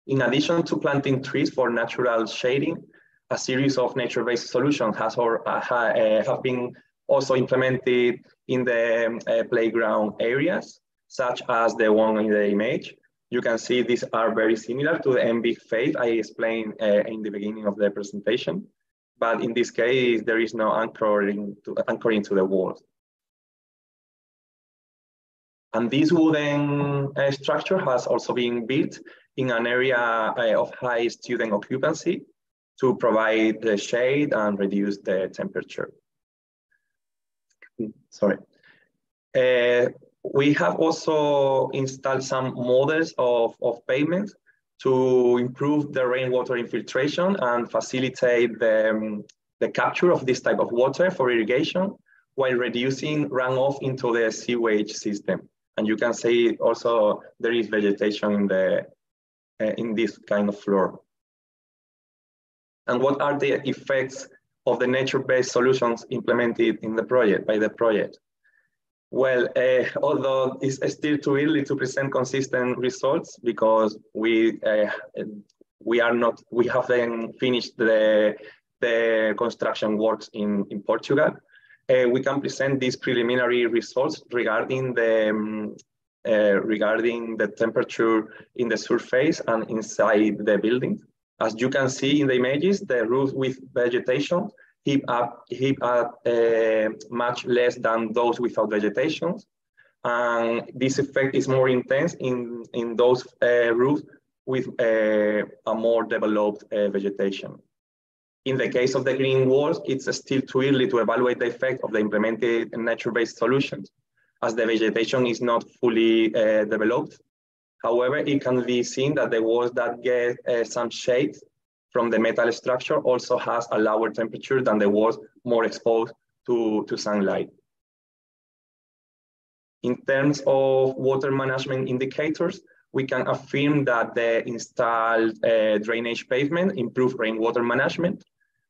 In addition to planting trees for natural shading, a series of nature-based solutions have been also implemented in the playground areas, such as the one in the image. You can see these are very similar to the MB-FADE I explained in the beginning of the presentation, but in this case, there is no anchoring to the walls. And this wooden structure has also been built in an area of high student occupancy to provide the shade and reduce the temperature. Sorry. We have also installed some models of pavements to improve the rainwater infiltration and facilitate the capture of this type of water for irrigation while reducing runoff into the sewage system. And you can see also there is vegetation in this kind of floor. And what are the effects of the nature-based solutions implemented in the project, by the project? Well, although it's still too early to present consistent results because we haven't finished the construction works in Portugal, we can present these preliminary results regarding the temperature in the surface and inside the building. As you can see in the images, the roofs with vegetation heap up much less than those without vegetation. And this effect is more intense in those roofs with a more developed vegetation. In the case of the green walls, it's still too early to evaluate the effect of the implemented nature-based solutions, as the vegetation is not fully developed. However, it can be seen that the walls that get some shade from the metal structure also has a lower temperature than the walls more exposed to sunlight. In terms of water management indicators, we can affirm that the installed drainage pavement improves rainwater management,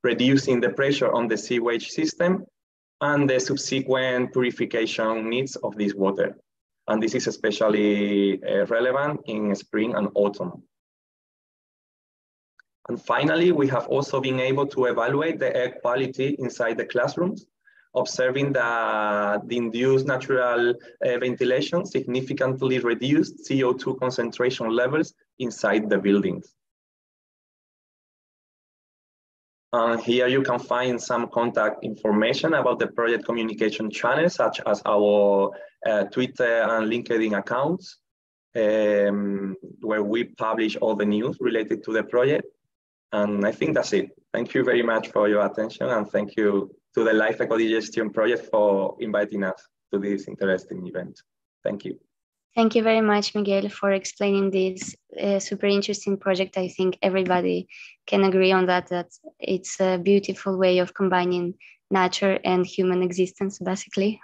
reducing the pressure on the sewage system and the subsequent purification needs of this water. And this is especially relevant in spring and autumn. And finally, we have also been able to evaluate the air quality inside the classrooms, observing that the induced natural ventilation significantly reduced CO2 concentration levels inside the buildings. And here you can find some contact information about the project communication channels, such as our Twitter and LinkedIn accounts, where we publish all the news related to the project. And I think that's it. Thank you very much for your attention, and thank you to the Life ECODIGESTION project for inviting us to this interesting event. Thank you. Thank you very much, Miguel, for explaining this super interesting project. I think everybody can agree on that it's a beautiful way of combining nature and human existence, basically,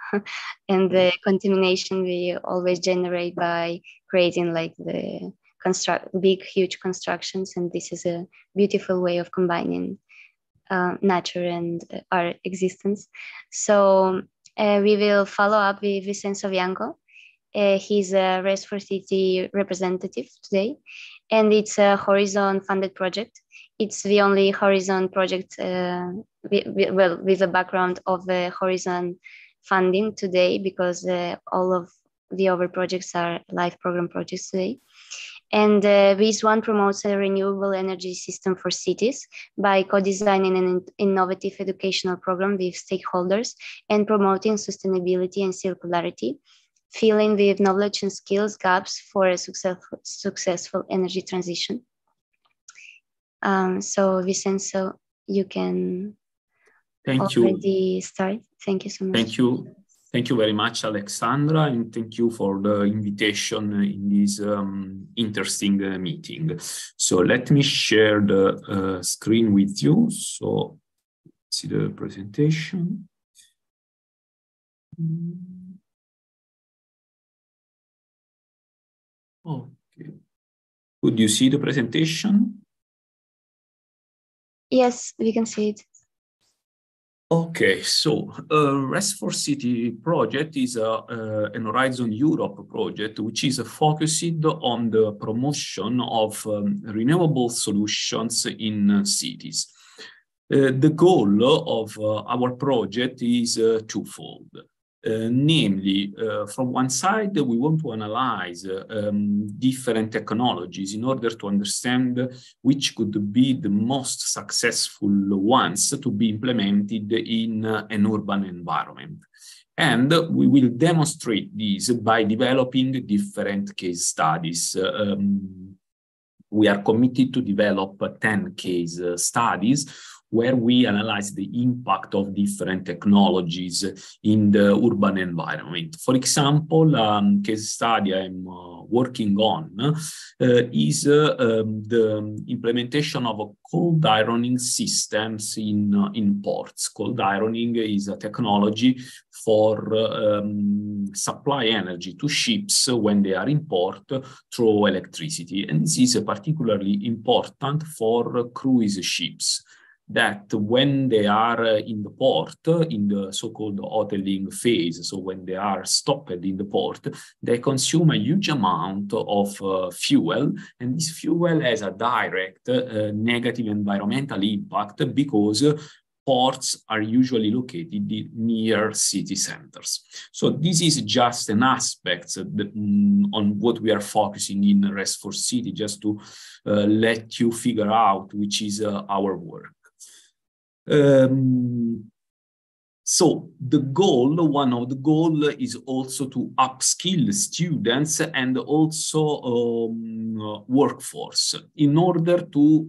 and the contamination we always generate by creating like the big, huge constructions. And this is a beautiful way of combining nature and our existence. So we will follow up with Vicenzo Bianco. He's a REST4City representative today, and it's a Horizon funded project. It's the only Horizon project, with a background of the Horizon funding today, because all of the other projects are live program projects today. And this one promotes a renewable energy system for cities by co-designing an innovative educational program with stakeholders and promoting sustainability and circularity, filling with knowledge and skills gaps for a successful energy transition. So Vicenzo, you can already start. Thank you so much. Thank you. Thank you very much, Alexandra, and thank you for the invitation in this interesting meeting. So let me share the screen with you. So see the presentation. Okay. Could you see the presentation? Yes, we can see it. Okay, so REST4City project is an Horizon Europe project, which is focused on the promotion of renewable solutions in cities. The goal of our project is twofold. Namely, from one side, we want to analyze different technologies in order to understand which could be the most successful ones to be implemented in an urban environment. And we will demonstrate this by developing different case studies. We are committed to develop 10 case studies where we analyze the impact of different technologies in the urban environment. For example, case study I'm working on is the implementation of cold ironing systems in ports. Cold ironing is a technology for supply energy to ships when they are in port through electricity. And this is particularly important for cruise ships, that when they are in the port, in the so-called hoteling phase, so when they are stopped in the port, they consume a huge amount of fuel, and this fuel has a direct negative environmental impact because ports are usually located near city centers. So this is just an aspect on what we are focusing in REST4City, just to let you figure out which is our work. So the goal, one of the goals is also to upskill students and also workforce in order to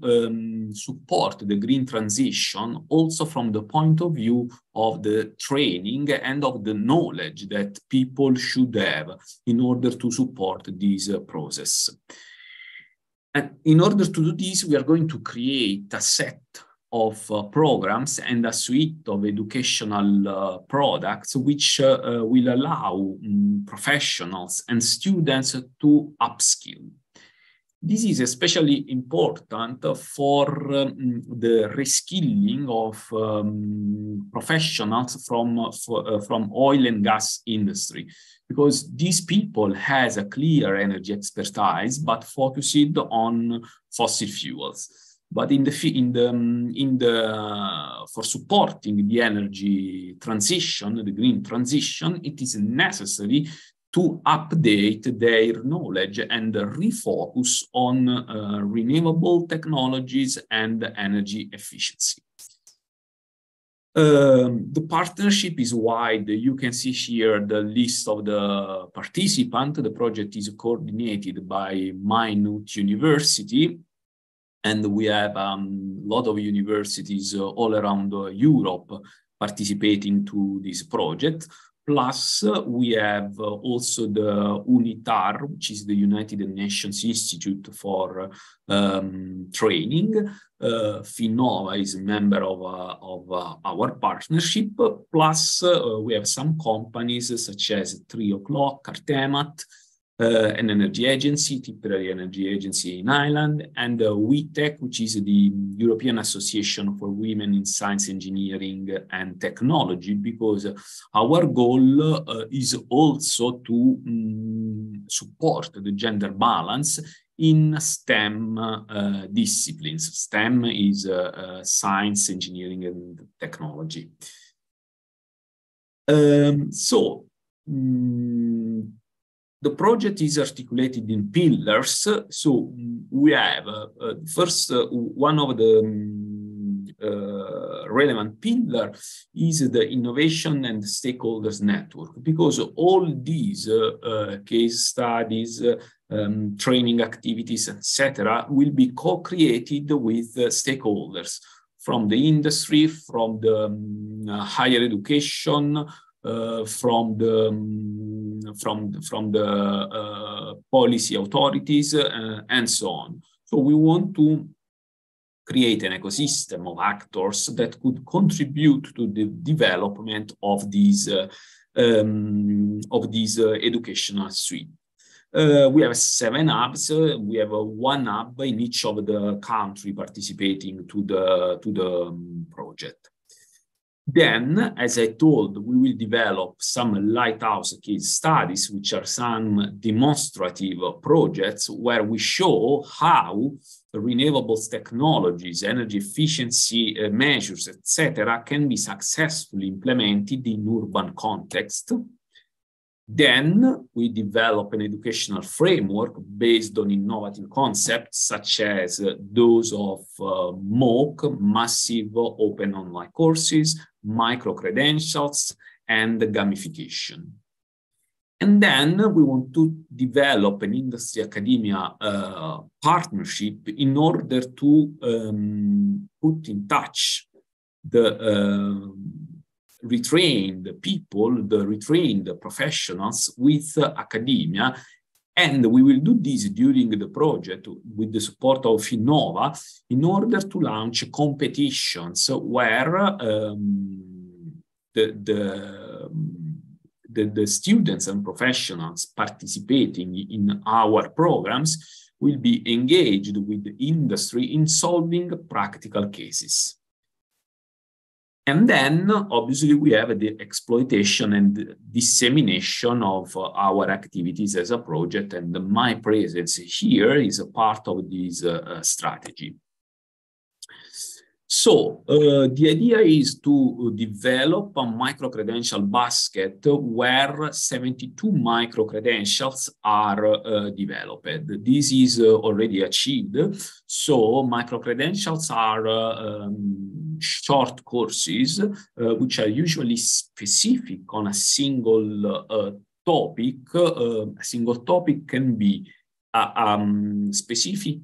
support the green transition, also from the point of view of the training and of the knowledge that people should have in order to support this process. And in order to do this, we are going to create a set of programs and a suite of educational products which will allow professionals and students to upskill. This is especially important for the reskilling of professionals from oil and gas industry, because these people has a clear energy expertise but focused on fossil fuels. But for supporting the energy transition, the green transition, it is necessary to update their knowledge and refocus on renewable technologies and energy efficiency. The partnership is wide. You can see here the list of the participants. The project is coordinated by Maynooth University, and we have a lot of universities all around Europe participating to this project. Plus, we have also the UNITAR, which is the United Nations Institute for Training. Finnova is a member of our partnership. Plus, we have some companies such as 3 O'Clock, Artemat, an energy agency, Tipperary Energy Agency in Ireland, and WITEC, which is the European Association for Women in Science, Engineering and Technology, because our goal is also to support the gender balance in STEM disciplines. STEM is science, engineering and technology. The project is articulated in pillars. So we have first, one of the relevant pillars is the innovation and stakeholders network, because all these case studies, training activities, etc., will be co-created with stakeholders from the industry, from the higher education, from the policy authorities and so on. So we want to create an ecosystem of actors that could contribute to the development of these educational suite. We have 7 hubs. We have 1 hub in each of the country participating to the project. Then, as I told, we will develop some lighthouse case studies, which are some demonstrative projects where we show how renewables technologies, energy efficiency measures, etc., can be successfully implemented in urban context. Then we develop an educational framework based on innovative concepts such as those of MOOC, massive open online courses, micro-credentials, and gamification. And then we want to develop an industry-academia partnership in order to put in touch retrain the people, retrain the professionals with academia. And we will do this during the project with the support of Innova in order to launch competitions where the students and professionals participating in our programs will be engaged with the industry in solving practical cases. And then, obviously, we have the exploitation and dissemination of our activities as a project, and my presence here is a part of this strategy. So the idea is to develop a micro-credential basket where 72 micro-credentials are developed. This is already achieved. So micro-credentials are short courses, which are usually specific on a single topic. A single topic can be a specific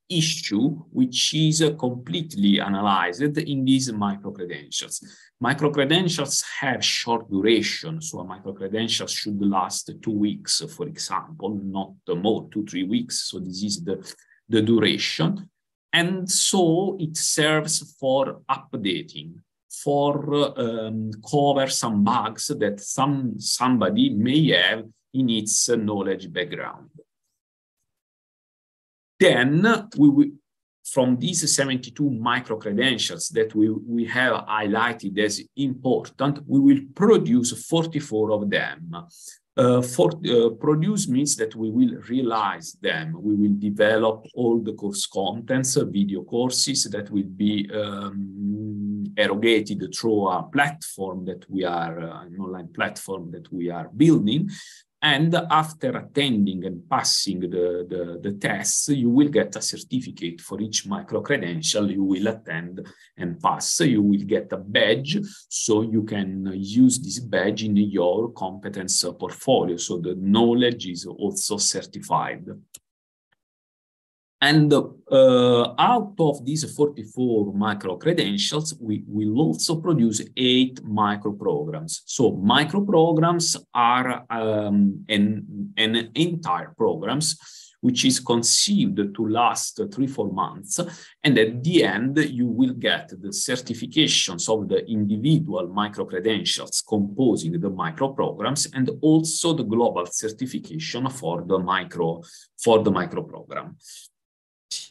issue which is completely analyzed in these micro-credentials. Micro-credentials have short duration, so a micro-credential should last 2 weeks, for example, not more, 2-3 weeks. So this is the duration. And so it serves for updating, for cover some bugs that somebody may have in its knowledge background. Then we will, from these 72 micro-credentials that we have highlighted as important, we will produce 44 of them. Produce means that we will realize them. We will develop all the course contents, video courses that will be erogated through a platform that we are, an online platform that we are building. And after attending and passing the tests, you will get a certificate for each micro-credential you will attend and pass. You will get a badge, so you can use this badge in your competence portfolio. So the knowledge is also certified. And out of these 44 micro-credentials, we will also produce 8 micro-programs. So micro-programs are an entire programs, which is conceived to last 3-4 months. And at the end, you will get the certifications of the individual micro-credentials composing the micro-programs, and also the global certification for the micro-program.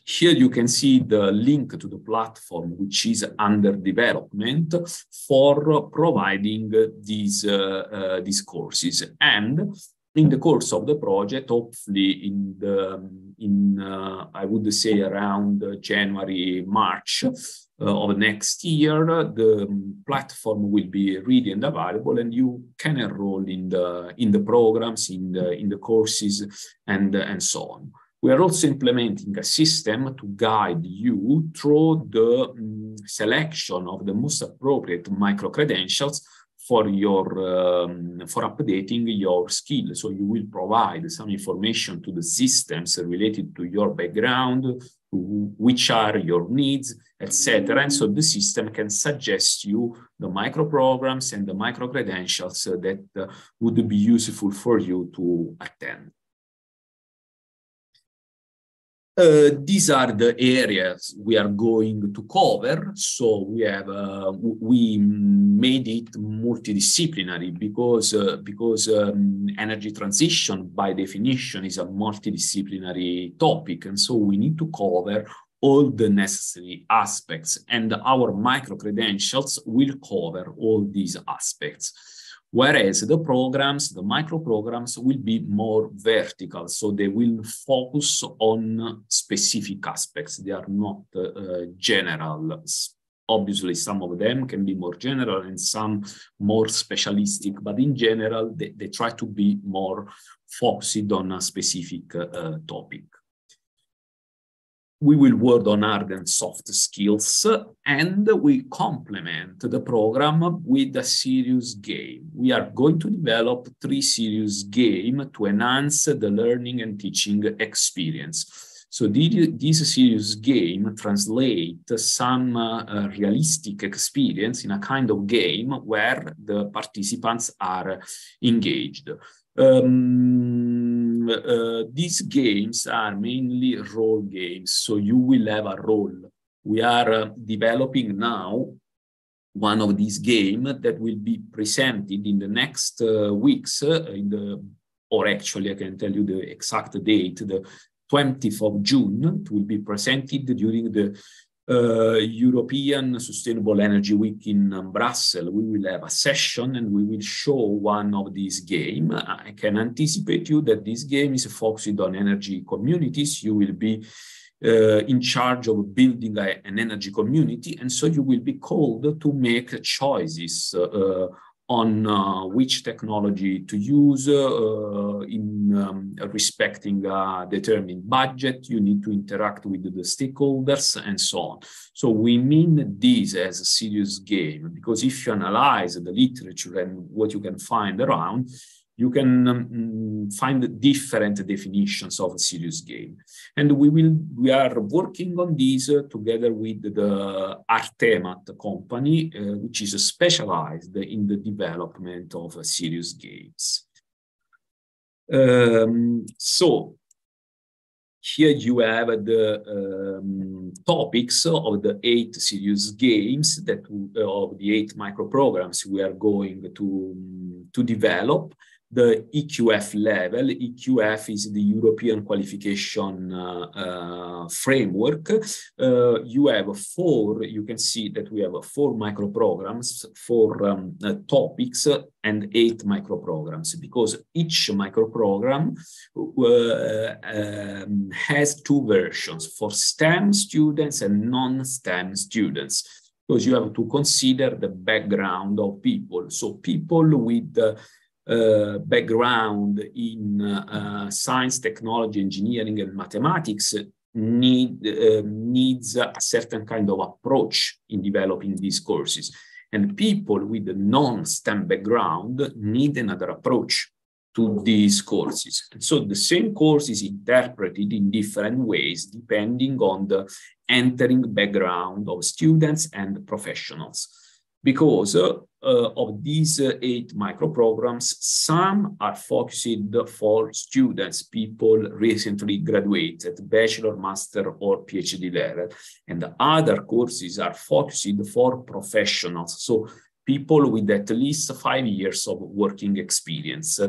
Here you can see the link to the platform, which is under development for providing these courses. And in the course of the project, hopefully I would say around January, March of next year, the platform will be ready and available, and you can enroll in the programs, in the courses, and so on. We are also implementing a system to guide you through the selection of the most appropriate micro-credentials for updating your skills. So you will provide some information to the systems related to your background, which are your needs, etc. And so the system can suggest you the micro-programs and the micro-credentials that would be useful for you to attend. These are the areas we are going to cover. So we made it multidisciplinary because energy transition by definition is a multidisciplinary topic, and so we need to cover all the necessary aspects, and our micro-credentials will cover all these aspects. Whereas the micro-programs will be more vertical, so they will focus on specific aspects. They are not general. Obviously, some of them can be more general and some more specialistic, but in general, they try to be more focused on a specific topic. We will work on hard and soft skills, and we complement the program with a serious game. We are going to develop 3 serious games to enhance the learning and teaching experience. So this serious game translates some realistic experience in a kind of game where the participants are engaged. These games are mainly role games, so you will have a role. We are developing now one of these games that will be presented in the next weeks, or actually I can tell you the exact date, the 20th of June. It will be presented during the European Sustainable Energy Week in Brussels. We will have a session and we will show one of these games. I can anticipate you that this game is focused on energy communities. You will be in charge of building an energy community, and so you will be called to make choices on which technology to use in respecting a determined budget. You need to interact with the stakeholders and so on. So we mean this as a serious game, because if you analyze the literature and what you can find around, you can find different definitions of a serious game. And we are working on this together with the Artemat company, which is specialized in the development of serious games. So here you have the topics of the 8 serious games of the 8 microprograms we are going to develop. The EQF level. EQF is the European qualification framework. You can see that we have 4 microprograms, 4 topics, and 8 microprograms, because each microprogram has 2 versions for STEM students and non-STEM students, because you have to consider the background of people. So people with background in science, technology, engineering, and mathematics needs a certain kind of approach in developing these courses. And people with a non-STEM background need another approach to these courses. And so the same course is interpreted in different ways depending on the entering background of students and professionals. Because of these 8 microprograms, some are focused for students, people recently graduated, bachelor, master, or PhD level, and the other courses are focused for professionals, so people with at least 5 years of working experience.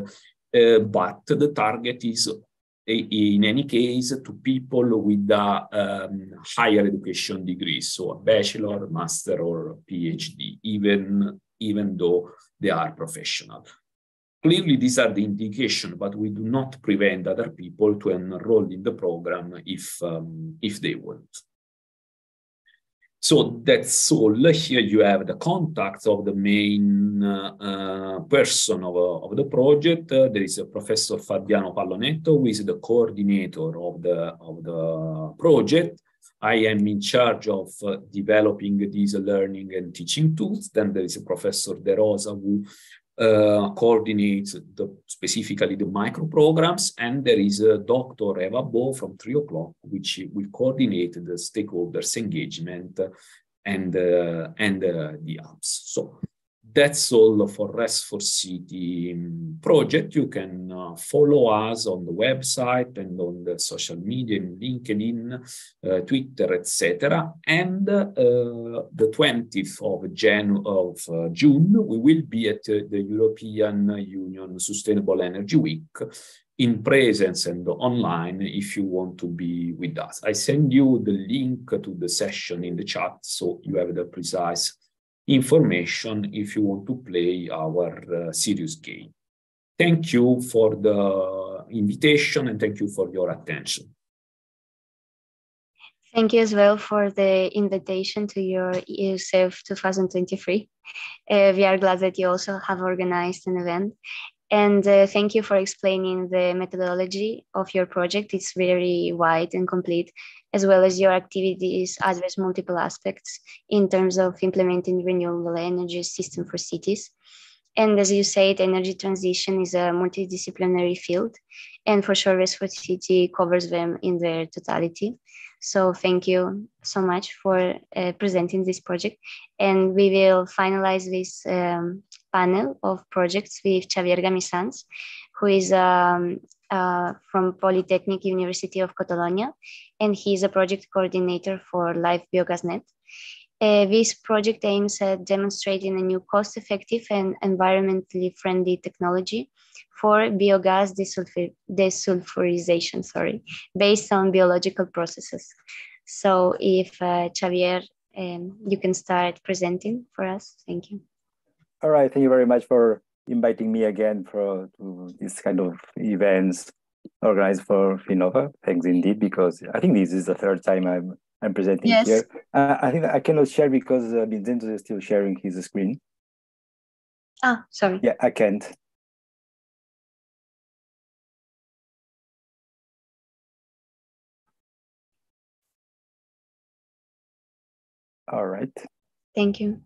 But the target is, in any case, to people with a higher education degree, so a bachelor, master, or PhD, even though they are professional. Clearly, these are the indications, but we do not prevent other people to enroll in the program if they want. So that's all. Here you have the contacts of the main person of the project. There is a Professor Fabiano Pallonetto, who is the coordinator of the project. I am in charge of developing these learning and teaching tools. Then there is a Professor De Rosa, who coordinates specifically the microprograms, and there is Dr. Eva Bo from 3 o'clock, which will coordinate the stakeholders engagement and the apps. So that's all for REST4City project. You can follow us on the website and on the social media, in LinkedIn, Twitter, etc. And the 20th of June, we will be at the European Union Sustainable Energy Week in presence and online if you want to be with us. I send you the link to the session in the chat, so you have the precise information if you want to play our serious game. Thank you for the invitation and thank you for your attention. Thank you as well for the invitation to your ESF 2023. We are glad that you also have organized an event. And thank you for explaining the methodology of your project. It's very wide and complete, as well as your activities address multiple aspects in terms of implementing renewable energy system for cities. And as you said, energy transition is a multidisciplinary field, and for sure REST4 City covers them in their totality. So thank you so much for presenting this project, and we will finalize this panel of projects with Xavier Gamisans, who is from Polytechnic University of Catalonia, and he's a project coordinator for Live BioGasNet. This project aims at demonstrating a new cost-effective and environmentally friendly technology for biogas desulfurization, based on biological processes. So if Xavier, you can start presenting for us. Thank you. All right, thank you very much for inviting me again to this kind of events organized for Finova. Thanks indeed, because I think this is the third time I'm presenting here. I think I cannot share because Vincenzo is still sharing his screen. Ah, sorry. Yeah, I can't. All right. Thank you.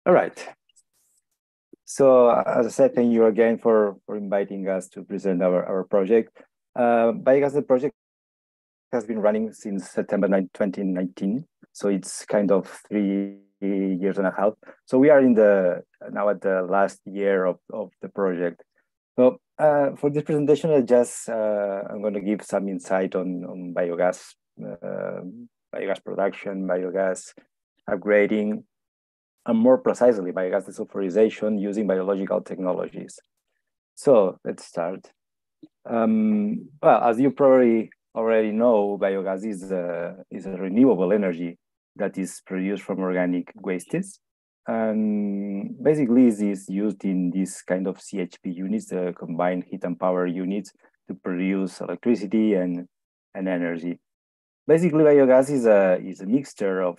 All right. So as I said, thank you again for inviting us to present our project. BioGasNet project has been running since September 2019. So it's kind of 3 years and a half. So we are now at the last year of the project. So for this presentation, I'm going to give some insight on biogas, biogas production, biogas upgrading, and more precisely, biogas desulfurization using biological technologies. So let's start. Well, as you probably already know, biogas is a renewable energy that is produced from organic wastes. And basically, it is used in this kind of CHP units, the combined heat and power units, to produce electricity and energy. Basically, biogas is a mixture of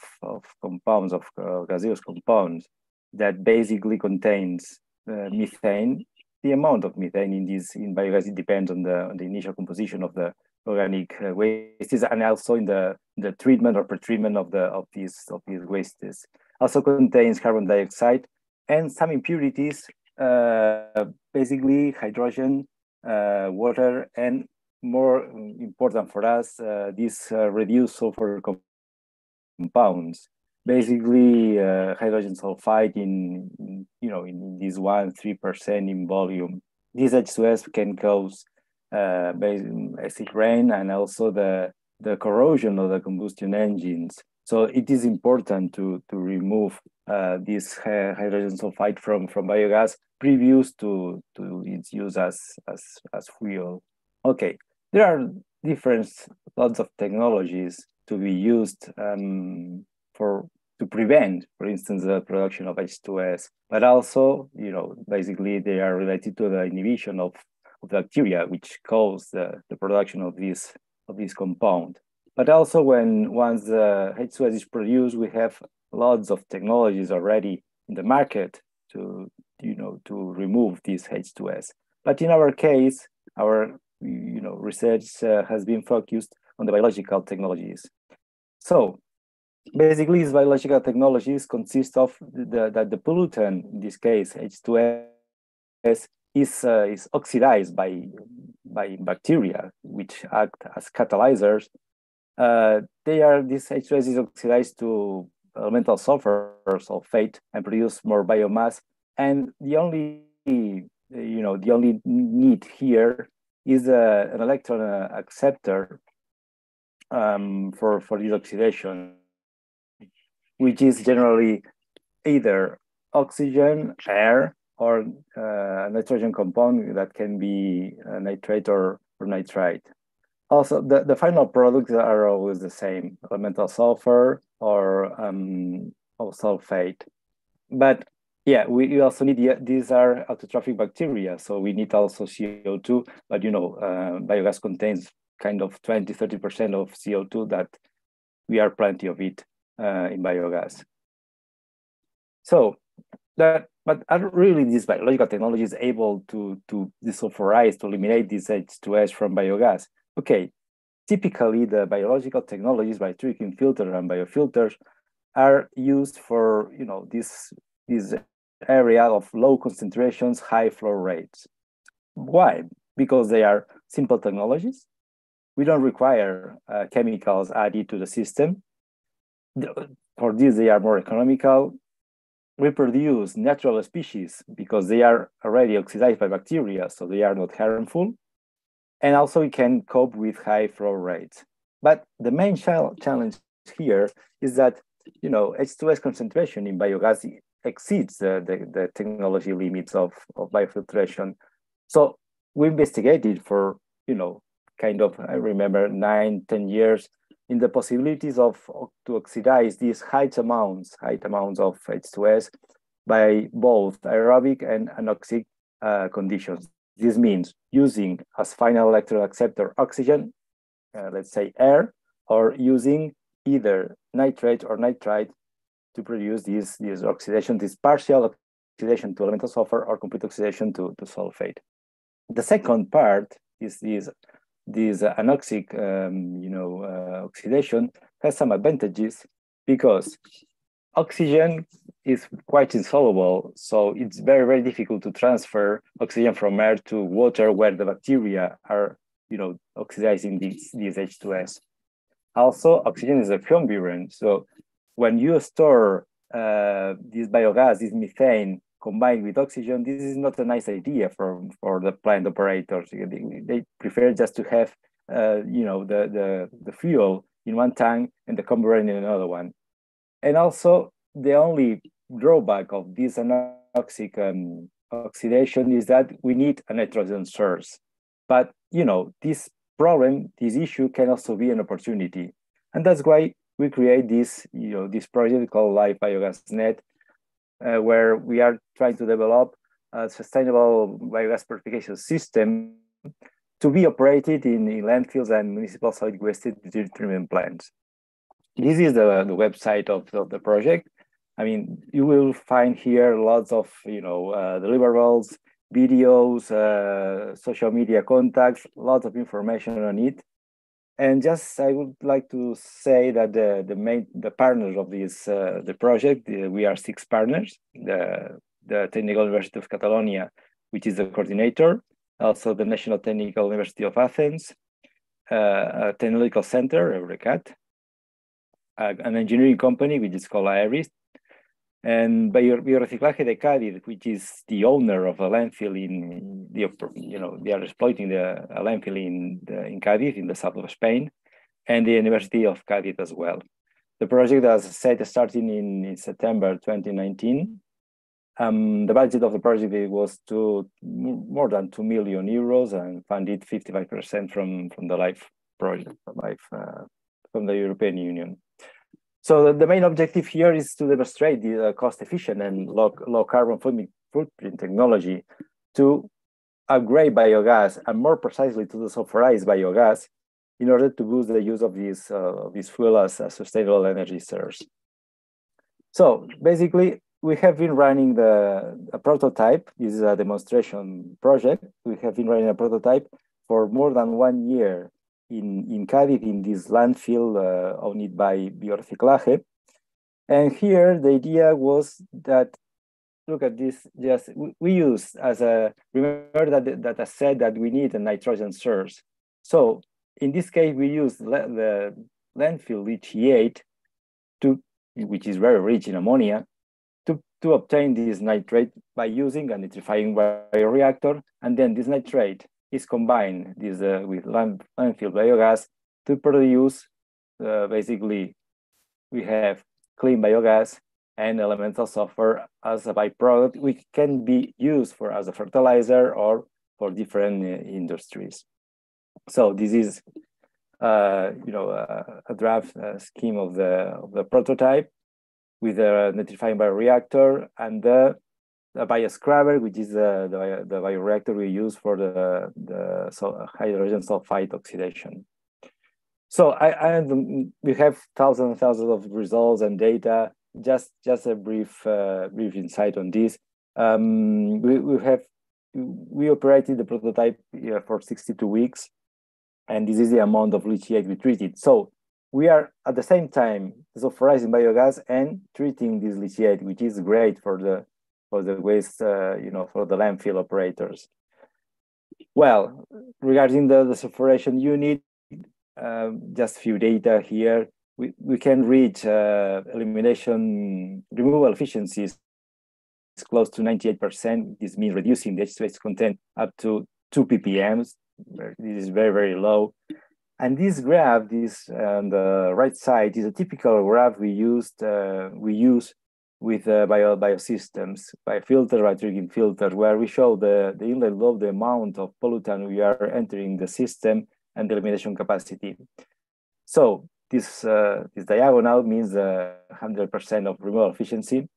compounds, of gaseous compounds that basically contains methane. The amount of methane in biogas, it depends on the initial composition of the organic wastes, and also in the treatment or pretreatment of these wastes. Also contains carbon dioxide and some impurities, basically hydrogen, water, and more important for us, these reduced sulfur compounds. Basically, hydrogen sulfide in this 1-3% in volume. This H2S can cause acid rain and also the corrosion of the combustion engines. So it is important to remove this hydrogen sulfide from biogas previous to its use as fuel. Okay, there are lots of technologies to be used to prevent, for instance, the production of H2S, but also, basically they are related to the inhibition of bacteria, which cause the production of this compound. But also once the H2S is produced, we have lots of technologies already in the market to remove this H2S. But in our case, our research has been focused on the biological technologies. So basically, these biological technologies consist of the pollutant, in this case H2S, is oxidized by bacteria, which act as catalyzers. This H2S is oxidized to elemental sulfur, sulfate, and produce more biomass. And the only need here is an electron acceptor for this oxidation, which is generally either oxygen, air, or a nitrogen compound that can be nitrate or nitrite. Also, the final products are always the same, elemental sulfur or sulfate. But yeah, we also need, these are autotrophic bacteria, so we need also CO2, but biogas contains kind of 20-30% of CO2 that we are plenty of it in biogas. So but are really these biological technologies able to desulfurize, to eliminate this H2S from biogas? Okay, typically the biological technologies, biotrichine filter and biofilters, are used for these area of low concentrations, high flow rates. Why? Because they are simple technologies. We don't require chemicals added to the system. For this, they are more economical. We produce natural species because they are already oxidized by bacteria, so they are not harmful. And also we can cope with high flow rates. But the main challenge here is that, you know, H2S concentration in biogas exceeds the technology limits of biofiltration. So we investigated for, you know, kind of, I remember 9-10 years in the possibilities of to oxidize these high amounts of H2S by both aerobic and anoxic conditions. This means using as final electron acceptor oxygen, let's say air, or using either nitrate or nitrite to produce this oxidation, this partial oxidation to elemental sulfur or complete oxidation to sulfate. The second part is this anoxic oxidation has some advantages because oxygen is quite insoluble, so it's very, very difficult to transfer oxygen from air to water where the bacteria are, you know, oxidizing these H2S. Also, oxygen is a comburant, so when you store this biogas, this methane combined with oxygen, this is not a nice idea for the plant operators. They prefer just to have, the fuel in one tank and the comburant in another one. And also, the only drawback of this anoxic oxidation is that we need a nitrogen source. But, you know, this issue can also be an opportunity. And that's why we create this project called Live Biogas Net, where we are trying to develop a sustainable biogas purification system to be operated in landfills and municipal solid waste treatment plants. This is the website of the project. I mean, you will find here lots of deliverables, videos, social media contacts, lots of information on it. And just I would like to say that the partners of this the project, we are 6 partners. The Technical University of Catalonia, which is the coordinator, also the National Technical University of Athens, a technological center, EURECAT, an engineering company which is called Aeris, and Bioreciclaje de Cádiz, which is the owner of a landfill they are exploiting a landfill in Cádiz, in the south of Spain, and the University of Cádiz as well. The project, as I said, starting in September 2019. The budget of the project was more than 2 million euros and funded 55% from the LIFE project, from the European Union. So the main objective here is to demonstrate the cost-efficient and low carbon footprint technology to upgrade biogas, and more precisely to the sulfurized biogas, in order to boost the use of this fuel as a sustainable energy source. So basically, we have been running a prototype. This is a demonstration project. We have been running a prototype for more than 1 year in Cádiz, in this landfill owned by Bioreciclaje. And here the idea was that, look at this, we use remember that I said that we need a nitrogen source. So in this case, we use the landfill leachate, which is very rich in ammonia, to obtain this nitrate by using a nitrifying bioreactor. And then this nitrate is combined with landfill biogas to produce, basically, we have clean biogas and elemental sulfur as a byproduct, which can be used as a fertilizer or for different industries. So this is, a draft scheme of the prototype with a nitrifying bioreactor and the bioscrubber, which is the bioreactor we use for the hydrogen sulfide oxidation. So we have thousands and thousands of results and data. Just a brief insight on this. We operated the prototype for 62 weeks, and this is the amount of leachate we treated. So we are at the same time sulfurizing biogas and treating this leachate, which is great for the waste, for the landfill operators. Well, regarding the sulfuration unit, just a few data here. We can reach elimination removal efficiencies close to 98%. This means reducing the H2S content up to 2 ppm. This is very, very low. And this graph, this on the right side, is a typical graph we use with biosystems, biofilter, drinking filter, where we show the inlet load, the amount of pollutant we are entering the system, and the elimination capacity. So this diagonal means 100% of removal efficiency.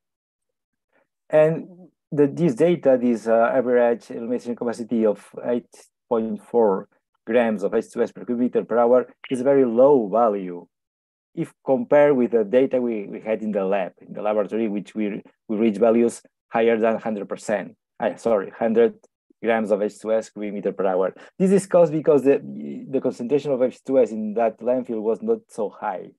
And this data, this average elimination capacity of 8.4 grams of H2S per cubic meter per hour is a very low value if compared with the data we had in the laboratory, which we reach values higher than 100%. 100 grams of H2S cubic meter per hour. This is caused because the concentration of H2S in that landfill was not so high.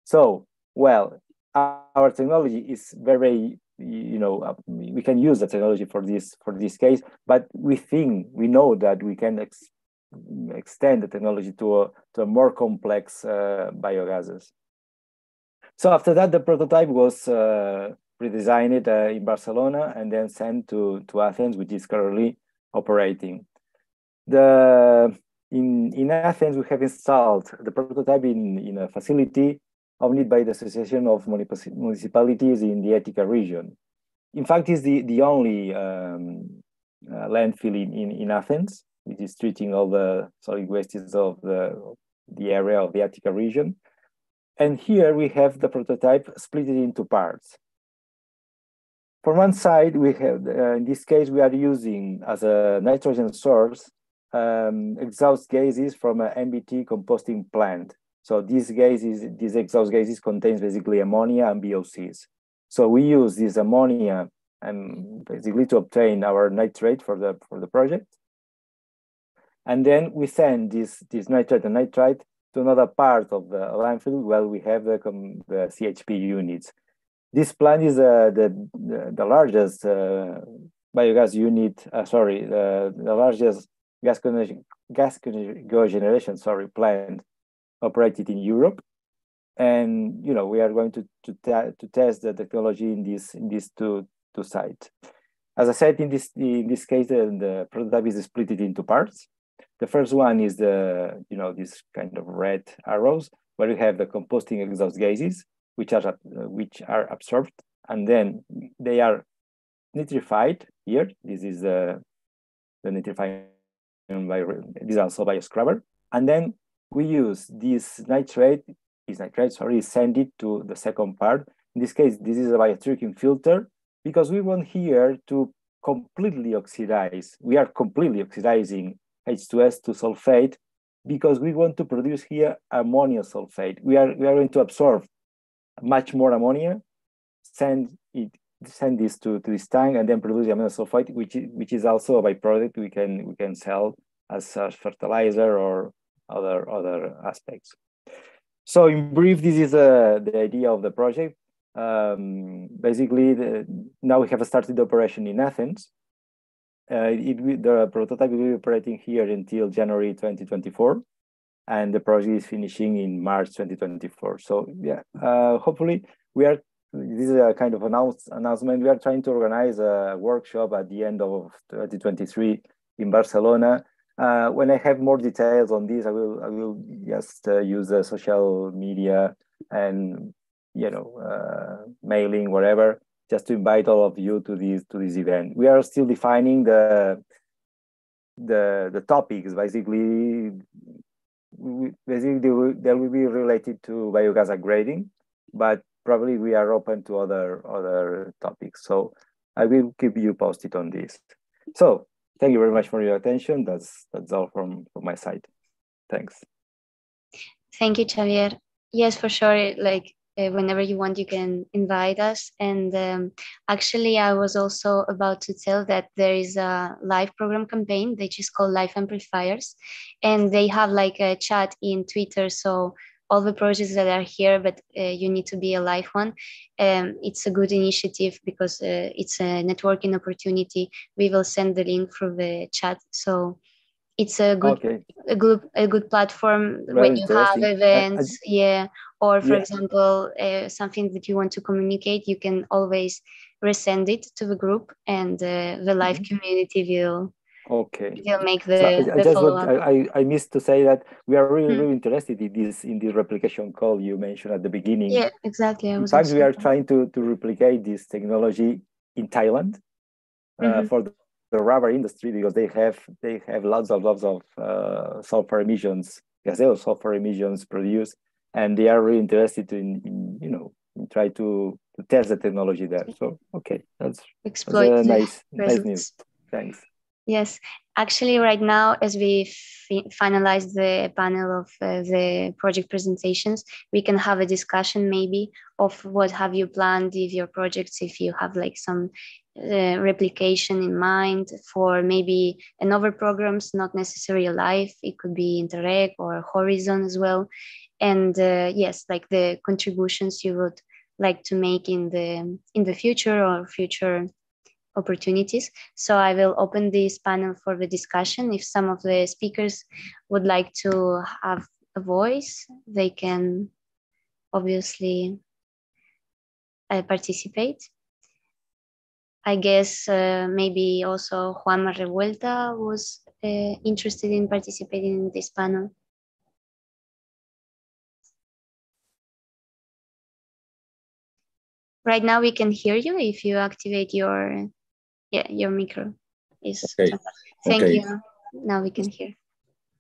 So, well, our technology is very, we can use the technology for this case, but we know that we can extend the technology to a more complex biogases. So after that, the prototype was redesigned in Barcelona and then sent to Athens, which is currently operating. In Athens, we have installed the prototype in a facility owned by the Association of Municipalities in the Attica region. In fact, it's the only landfill in Athens, which is treating all the solid wastes of the area of the Attica region. And here we have the prototype split into parts. For one side, we have, in this case, we are using as a nitrogen source exhaust gases from an MBT composting plant. So these exhaust gases contains basically ammonia and VOCs. So we use this ammonia and basically to obtain our nitrate for the project. And then we send this nitrate and nitrite to another part of the landfill where we have the CHP units. This plant is the largest biogas unit, the largest gas cogeneration plant operated in Europe. And we are going to test the technology in these two sites. As I said, in this case, the prototype is split into parts. The first one is this kind of red arrows where you have the composting exhaust gases, which are absorbed, and then they are nitrified here. This is the nitrifying this is also by a scrubber. And then we use this nitrate, send it to the second part. In this case, this is a biotrichine filter because we want here to completely oxidize. We are completely oxidizing H2S to sulfate because we want to produce here ammonia sulfate. We are going to absorb much more ammonia, send this to this tank, and then produce the ammonia sulfate, which is also a byproduct we can sell as a fertilizer or other aspects. So in brief, this is the idea of the project. Basically, now we have started the operation in Athens. The prototype will be operating here until January 2024, and the project is finishing in March 2024. So yeah, hopefully this is a kind of announcement. We are trying to organize a workshop at the end of 2023 in Barcelona. When I have more details on this, I will just use the social media and mailing, whatever, just to invite all of you to this event. We are still defining the topics. Basically, they will be related to biogas upgrading, but probably we are open to other topics. So I will keep you posted on this. So thank you very much for your attention. That's all from my side. Thanks. Thank you, Xavier. Yes, for sure. Whenever you want, you can invite us. And actually, I was also about to tell that there is a live program campaign, which is called Live Amplifiers. And they have a chat in Twitter. So all the projects that are here, but you need to be a live one. It's a good initiative because it's a networking opportunity. We will send the link through the chat. So it's a good, a good platform when you have events, or for example, something that you want to communicate, you can always resend it to the group, and the live community will make the follow-up. I missed to say that we are really interested in this replication call you mentioned at the beginning. Yeah, exactly. In fact, we are trying to replicate this technology in Thailand for the rubber industry, because they have lots of sulfur emissions, gaseous sulfur emissions produced, and they are really interested in try to test the technology there. So that's a nice news. Thanks. Yes, actually, right now, as we finalize the panel of the project presentations, we can have a discussion maybe of what have you planned with your projects, if you have like some replication in mind for maybe another programs, not necessarily live, it could be Interreg or Horizon as well. And yes, like the contributions you would like to make in the future or future opportunities. So I will open this panel for the discussion. If some of the speakers would like to have a voice, they can obviously participate. I guess maybe also Juanma Revuelta was interested in participating in this panel. Right now we can hear you if you activate your micro. Is okay. Thank you. Now we can hear.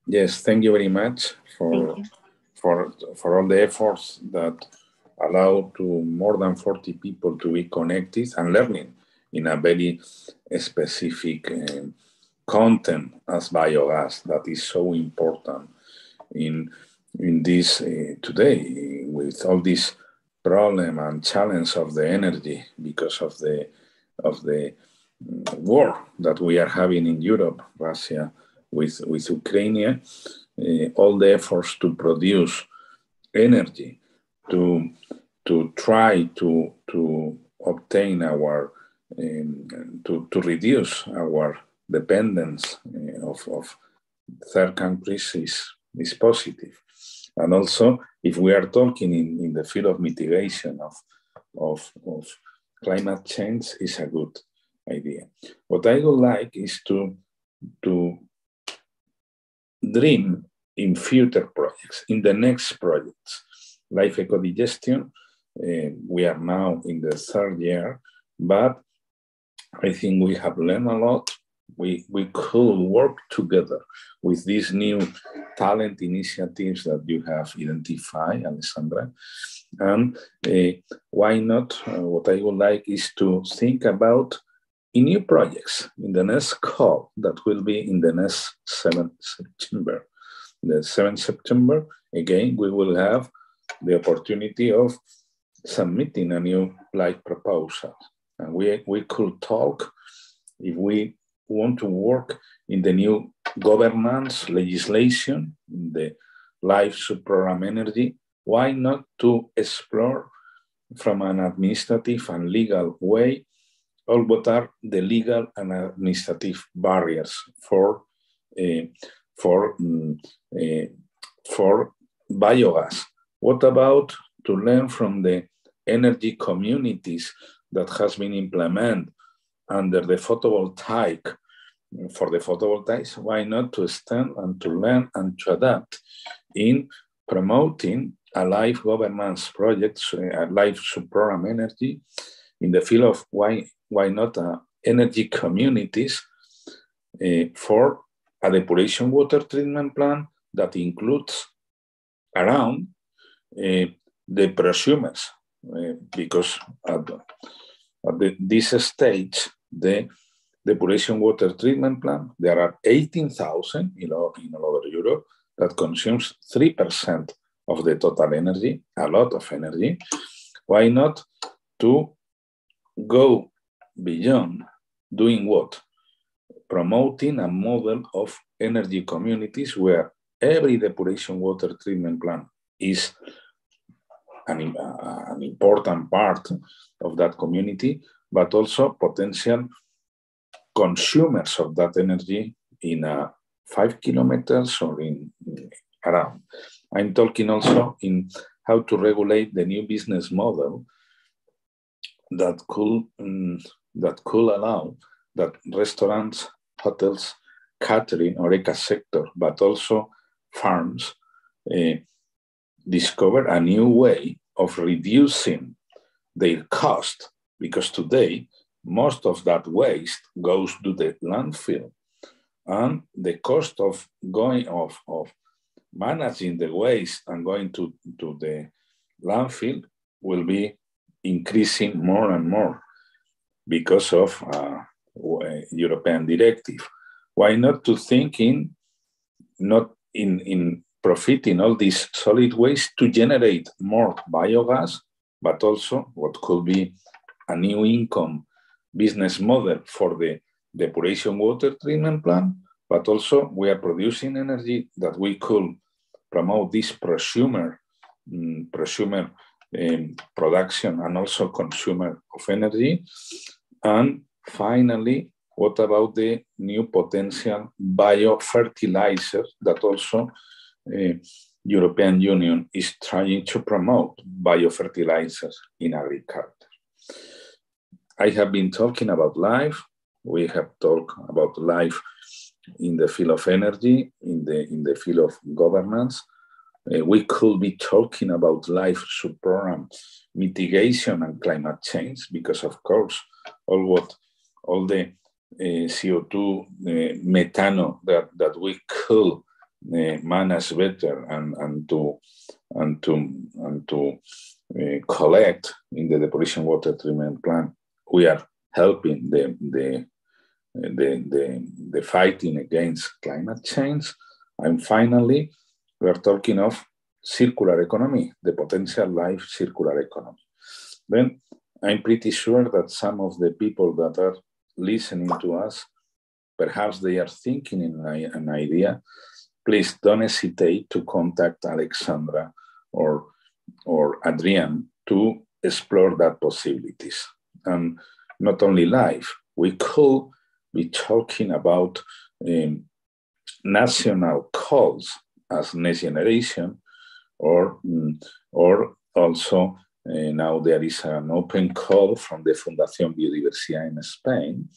Yes, thank you very much for all the efforts that allow to more than 40 people to be connected and learning in a very specific content as biogas that is so important in this today, with all this problem and challenge of the energy because of the war that we are having in Europe, Russia with Ukraine, all the efforts to produce energy, to try to obtain our, to reduce our dependence of third countries is positive. And also, if we are talking in the field of mitigation of climate change, is a good idea. What I would like is to dream in future projects, in the next projects. Like ECODIGESTION, we are now in the 3rd year, but I think we have learned a lot. We could work together with these new talent initiatives that you have identified, Alessandra. And why not? What I would like is to think about in new projects in the next call that will be in the next 7th September. The 7th September, again, we will have the opportunity of submitting a new live proposal. And we could talk if we want to work in the new governance legislation, in the live subprogram energy, why not to explore from an administrative and legal way all what are the legal and administrative barriers for biogas. What about to learn from the energy communities that has been implemented under the photovoltaic? For the photovoltaics, why not to stand and to learn and to adapt in promoting a live governance project, a live subprogram energy in the field of why not energy communities for a depuration water treatment plant that includes around the prosumers, because at this stage, the depuration water treatment plant, there are 18,000 in all over Europe that consumes 3% of the total energy, a lot of energy. Why not to go beyond doing what? Promoting a model of energy communities where every depuration water treatment plant is an important part of that community, but also potential consumers of that energy in 5 kilometers or in around. I'm talking also in how to regulate the new business model that could allow that restaurants, hotels, catering or ECA sector, but also farms discover a new way of reducing their cost, because today most of that waste goes to the landfill, and the cost of managing the waste and going to the landfill will be increasing more and more because of European directive. Why not to think not in profiting all this solid waste to generate more biogas, but also what could be a new income business model for the depuration water treatment plant, but also we are producing energy that we could promote this prosumer production and also consumer of energy. And finally, what about the new potential biofertilizers that also European Union is trying to promote biofertilizers in agriculture. I have been talking about life. We have talked about life in the field of energy, in the field of governance. We could be talking about life sub-program mitigation and climate change, because of course, all the CO2 methano that we could manage better and to collect in the depuration water treatment plant, we are helping the fighting against climate change. And finally, we are talking of circular economy, the potential life circular economy. Then I'm pretty sure that some of the people that are listening to us, perhaps they are thinking in an idea. Please don't hesitate to contact Alexandra or Adrian to explore that possibilities. And not only life, we could be talking about national calls as Next Generation, or also now there is an open call from the Fundación Biodiversidad in Spain.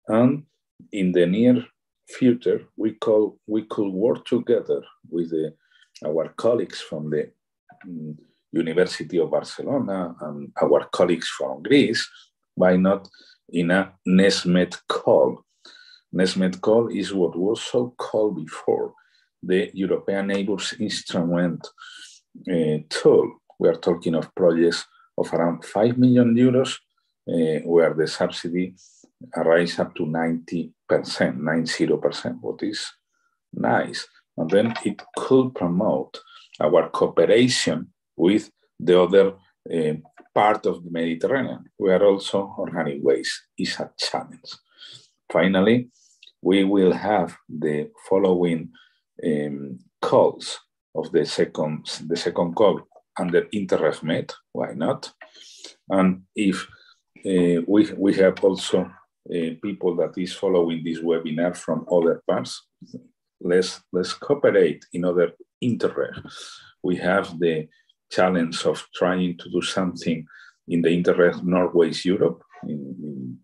And in the near future, we could work together with our colleagues from the University of Barcelona and our colleagues from Greece. Why not in a NESMET call? NESMET call is what was so called before the European Neighbours Instrument tool. We are talking of projects of around 5 million euros, where the subsidy arrives up to 90%, what is nice. And then it could promote our cooperation with the other part of the Mediterranean, where also organic waste is a challenge. Finally, we will have the following calls of the second call under InterregMed. Why not? And if we have also people that is following this webinar from other parts, let's cooperate in other Interreg. We have the challenge of trying to do something in the Interreg Northwest Europe,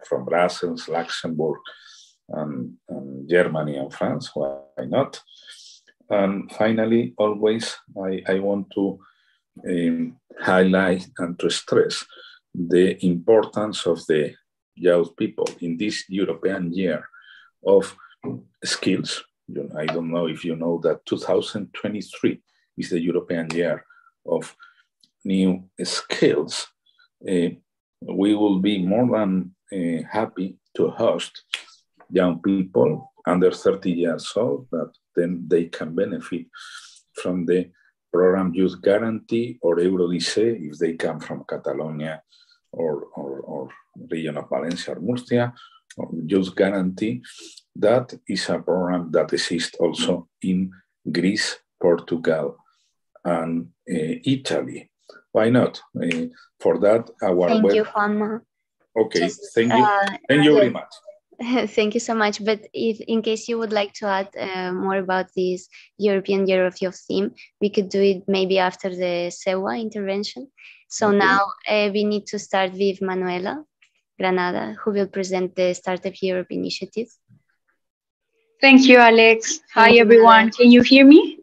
from Brussels, Luxembourg, and Germany and France. Why not? And finally, always I want to highlight and to stress the importance of the young people in this European year of skills. I don't know if you know that 2023 is the European year of new skills. We will be more than happy to host young people under 30 years old that then they can benefit from the program Youth Guarantee or Eurolycée if they come from Catalonia or region of Valencia or Murcia, or Youth Guarantee. That is a program that exists also in Greece, Portugal, and Italy. Why not? For that, our Thank you, Juanma. Okay, thank you. Thank you very much. Thank you so much. But if, in case you would like to add more about this European Year of Youth theme, we could do it maybe after the SEWA intervention. So Okay. now we need to start with Manuela Granada, who will present the Startup Europe initiative. Thank you, Alex. Hi, Thank you, everyone. Manuela. Can you hear me?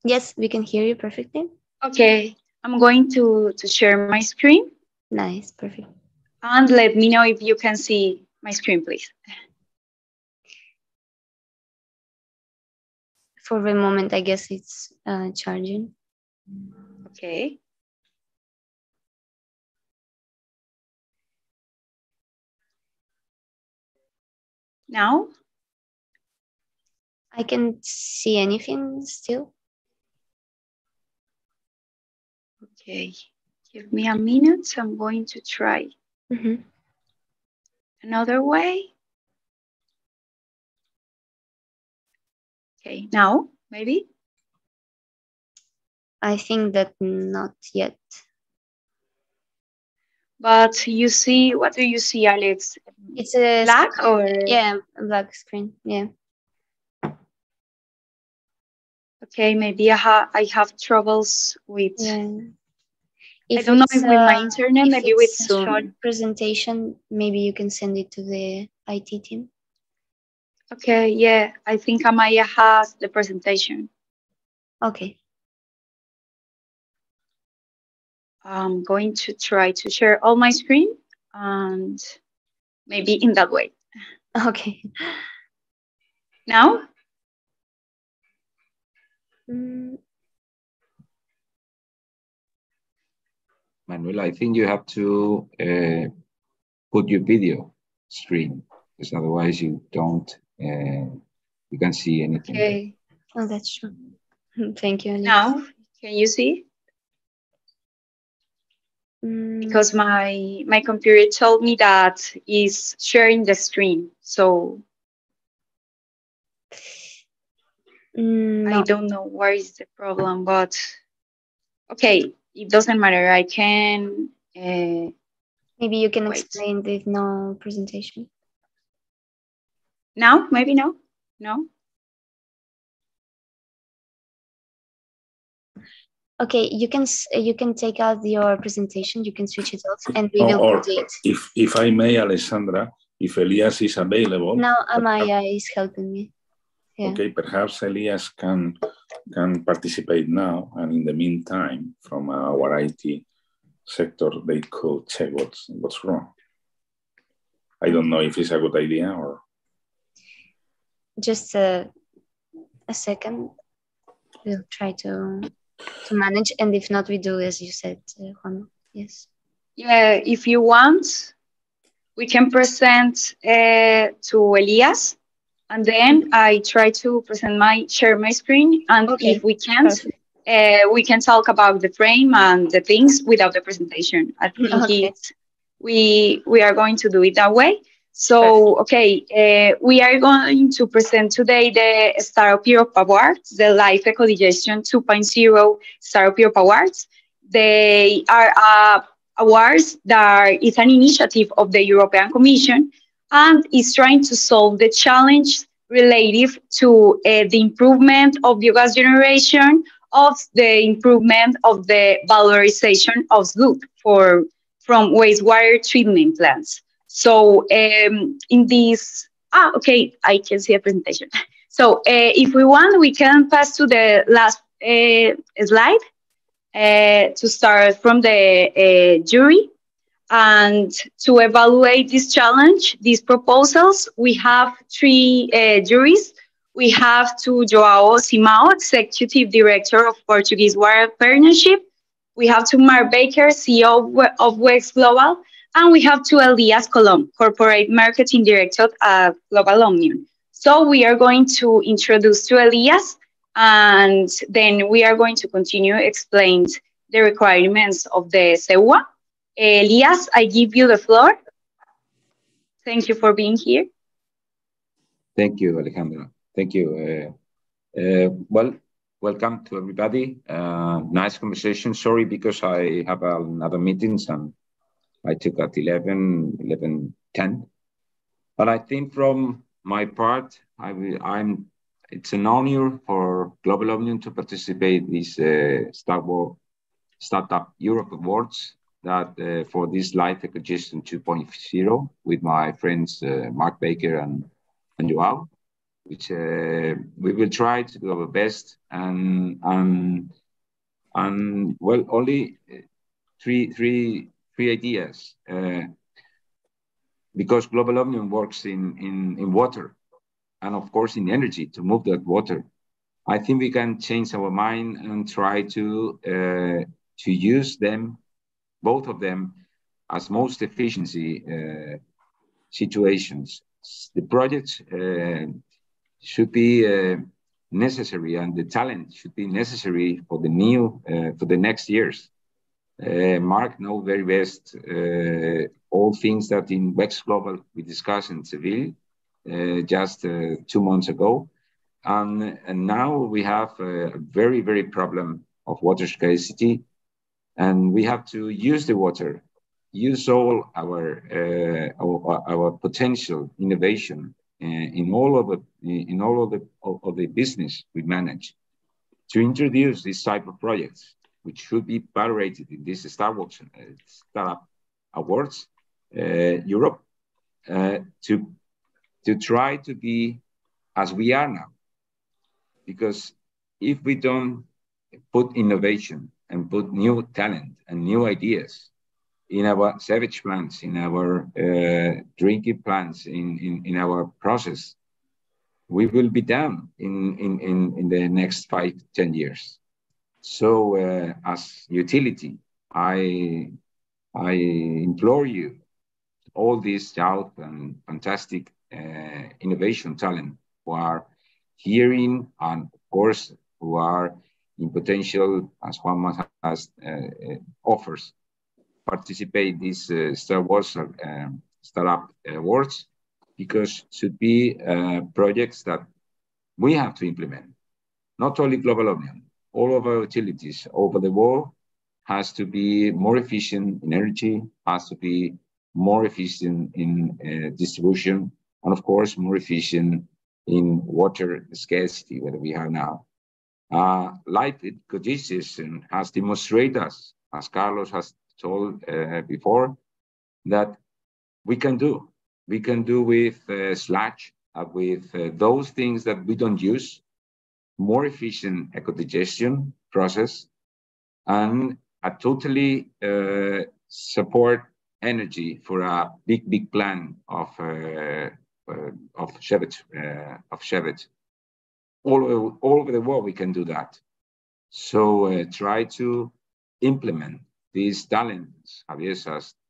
Yes, we can hear you perfectly. Okay, I'm going to share my screen. Nice, perfect. And let me know if you can see my screen, please. For the moment, I guess it's charging. Okay. Now? I can't see anything still. Okay, give me a minute. I'm going to try another way. Okay, now, maybe? I think that not yet. But you see, what do you see, Alex? It's a black screen, or? Yeah, a black screen, yeah. Okay, maybe I have troubles with. Yeah. I don't know if with my internet, maybe with it's Zoom. a short presentation, maybe you can send it to the IT team. Okay, yeah, I think Amaya has the presentation. Okay. I'm going to try to share all my screen and maybe in that way. Okay. Now? Manuel, I think you have to put your video screen, because otherwise you don't, you can't see anything. Okay. Oh, that's true. Thank you, Alex. Now, can you see? Because my computer told me that is sharing the screen, so no. I don't know where is the problem, but okay, it doesn't matter. I can. Maybe you can explain with no presentation. Now, maybe no, no. Okay, you can take out your presentation. You can switch it off, and we will put it. If I may, Alessandra, if Elias is available. Now Amaya is helping me. Yeah. Okay, perhaps Elias can participate now, and in the meantime, from our IT sector, they could check what's wrong. I don't know if it's a good idea or. Just a second. We'll try to manage, and if not, we do as you said, Juan. Yes. Yeah, if you want, we can present to Elias, and then I try to share my screen, and if we can't, we can talk about the frame and the things without the presentation. I think we are going to do it that way. So, okay, we are going to present today the Startup Europe Awards, the Life ECODIGESTION 2.0 Startup Europe Awards. They are awards that is an initiative of the European Commission and is trying to solve the challenge related to the improvement of biogas generation, of the improvement of the valorization of sludge from wastewater treatment plants. So in this, okay, I can see a presentation. So if we want, we can pass to the last slide to start from the jury. And to evaluate this challenge, these proposals, we have three juries. We have to João Simão, Executive Director of Portuguese Water Partnership. We have to Mark Baker, CEO of Wex Global. And we have to Elias Colom, Corporate Marketing Director at Global Omnium. So we are going to introduce to Elias, and then we are going to continue explain the requirements of the SEWA. Elias, I give you the floor. Thank you for being here. Thank you, Alejandra. Thank you. Well, welcome to everybody. Nice conversation. Sorry, because I have another meetings and I took at 11:10. But I think from my part, it's an honor for Global Omnium to participate in this Startup Europe Awards that for this Life ECODIGESTION 2.0 with my friends Mark Baker and Joao, which we will try to do our best and well, only three ideas because Global Omnium works in water and of course in energy to move that water. I think we can change our mind and try to use them, both of them, as most efficiency situations. The projects should be necessary, and the talent should be necessary for the new for the next years. Mark knows very best all things that in Wex Global we discussed in Seville just 2 months ago. And now we have a very, very problem of water scarcity, and we have to use the water, use all our potential innovation in all of the business we manage to introduce this type of projects, which should be validated in this Startup Awards Europe to try to be as we are now. Because if we don't put innovation and put new talent and new ideas in our sewage plants, in our drinking plants, in our process, we will be down in the next 5-10 years. So as utility, I implore you, all these out and fantastic innovation talent who are hearing and of course who are in potential, as Juanma has offers, participate these Startup Awards, because should be projects that we have to implement. Not only Global Omnium, all of our utilities over the world has to be more efficient in energy, has to be more efficient in distribution, and of course more efficient in water scarcity that we have now. Life ECODIGESTION has demonstrated us, as Carlos has told before, that we can do with sludge, with those things that we don't use, more efficient ECODIGESTION process, and a totally support energy for a big plan of sewage. All over the world, we can do that. So try to implement these talents, Javier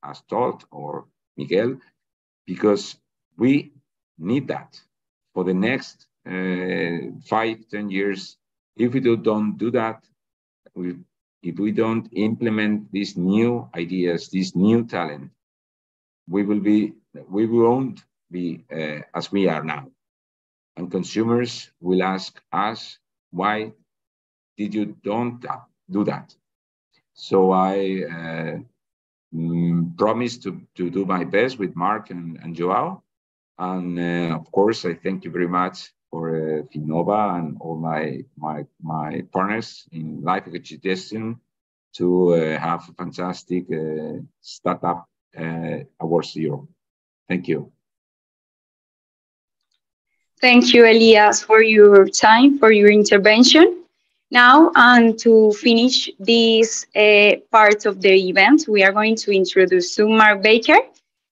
has taught, or Miguel, because we need that for the next 5-10 years. If we don't do that, if we don't implement these new ideas, this new talent, we won't be as we are now. And consumers will ask us, why did you don't do that? So I promise to do my best with Mark and Joao. And of course, I thank you very much for Finnova and all my partners in Life ECODIGESTION to have a fantastic Startup Awards Europe. Thank you. Thank you, Elias, for your time, for your intervention. Now, and to finish this part of the event, we are going to introduce Mark Baker,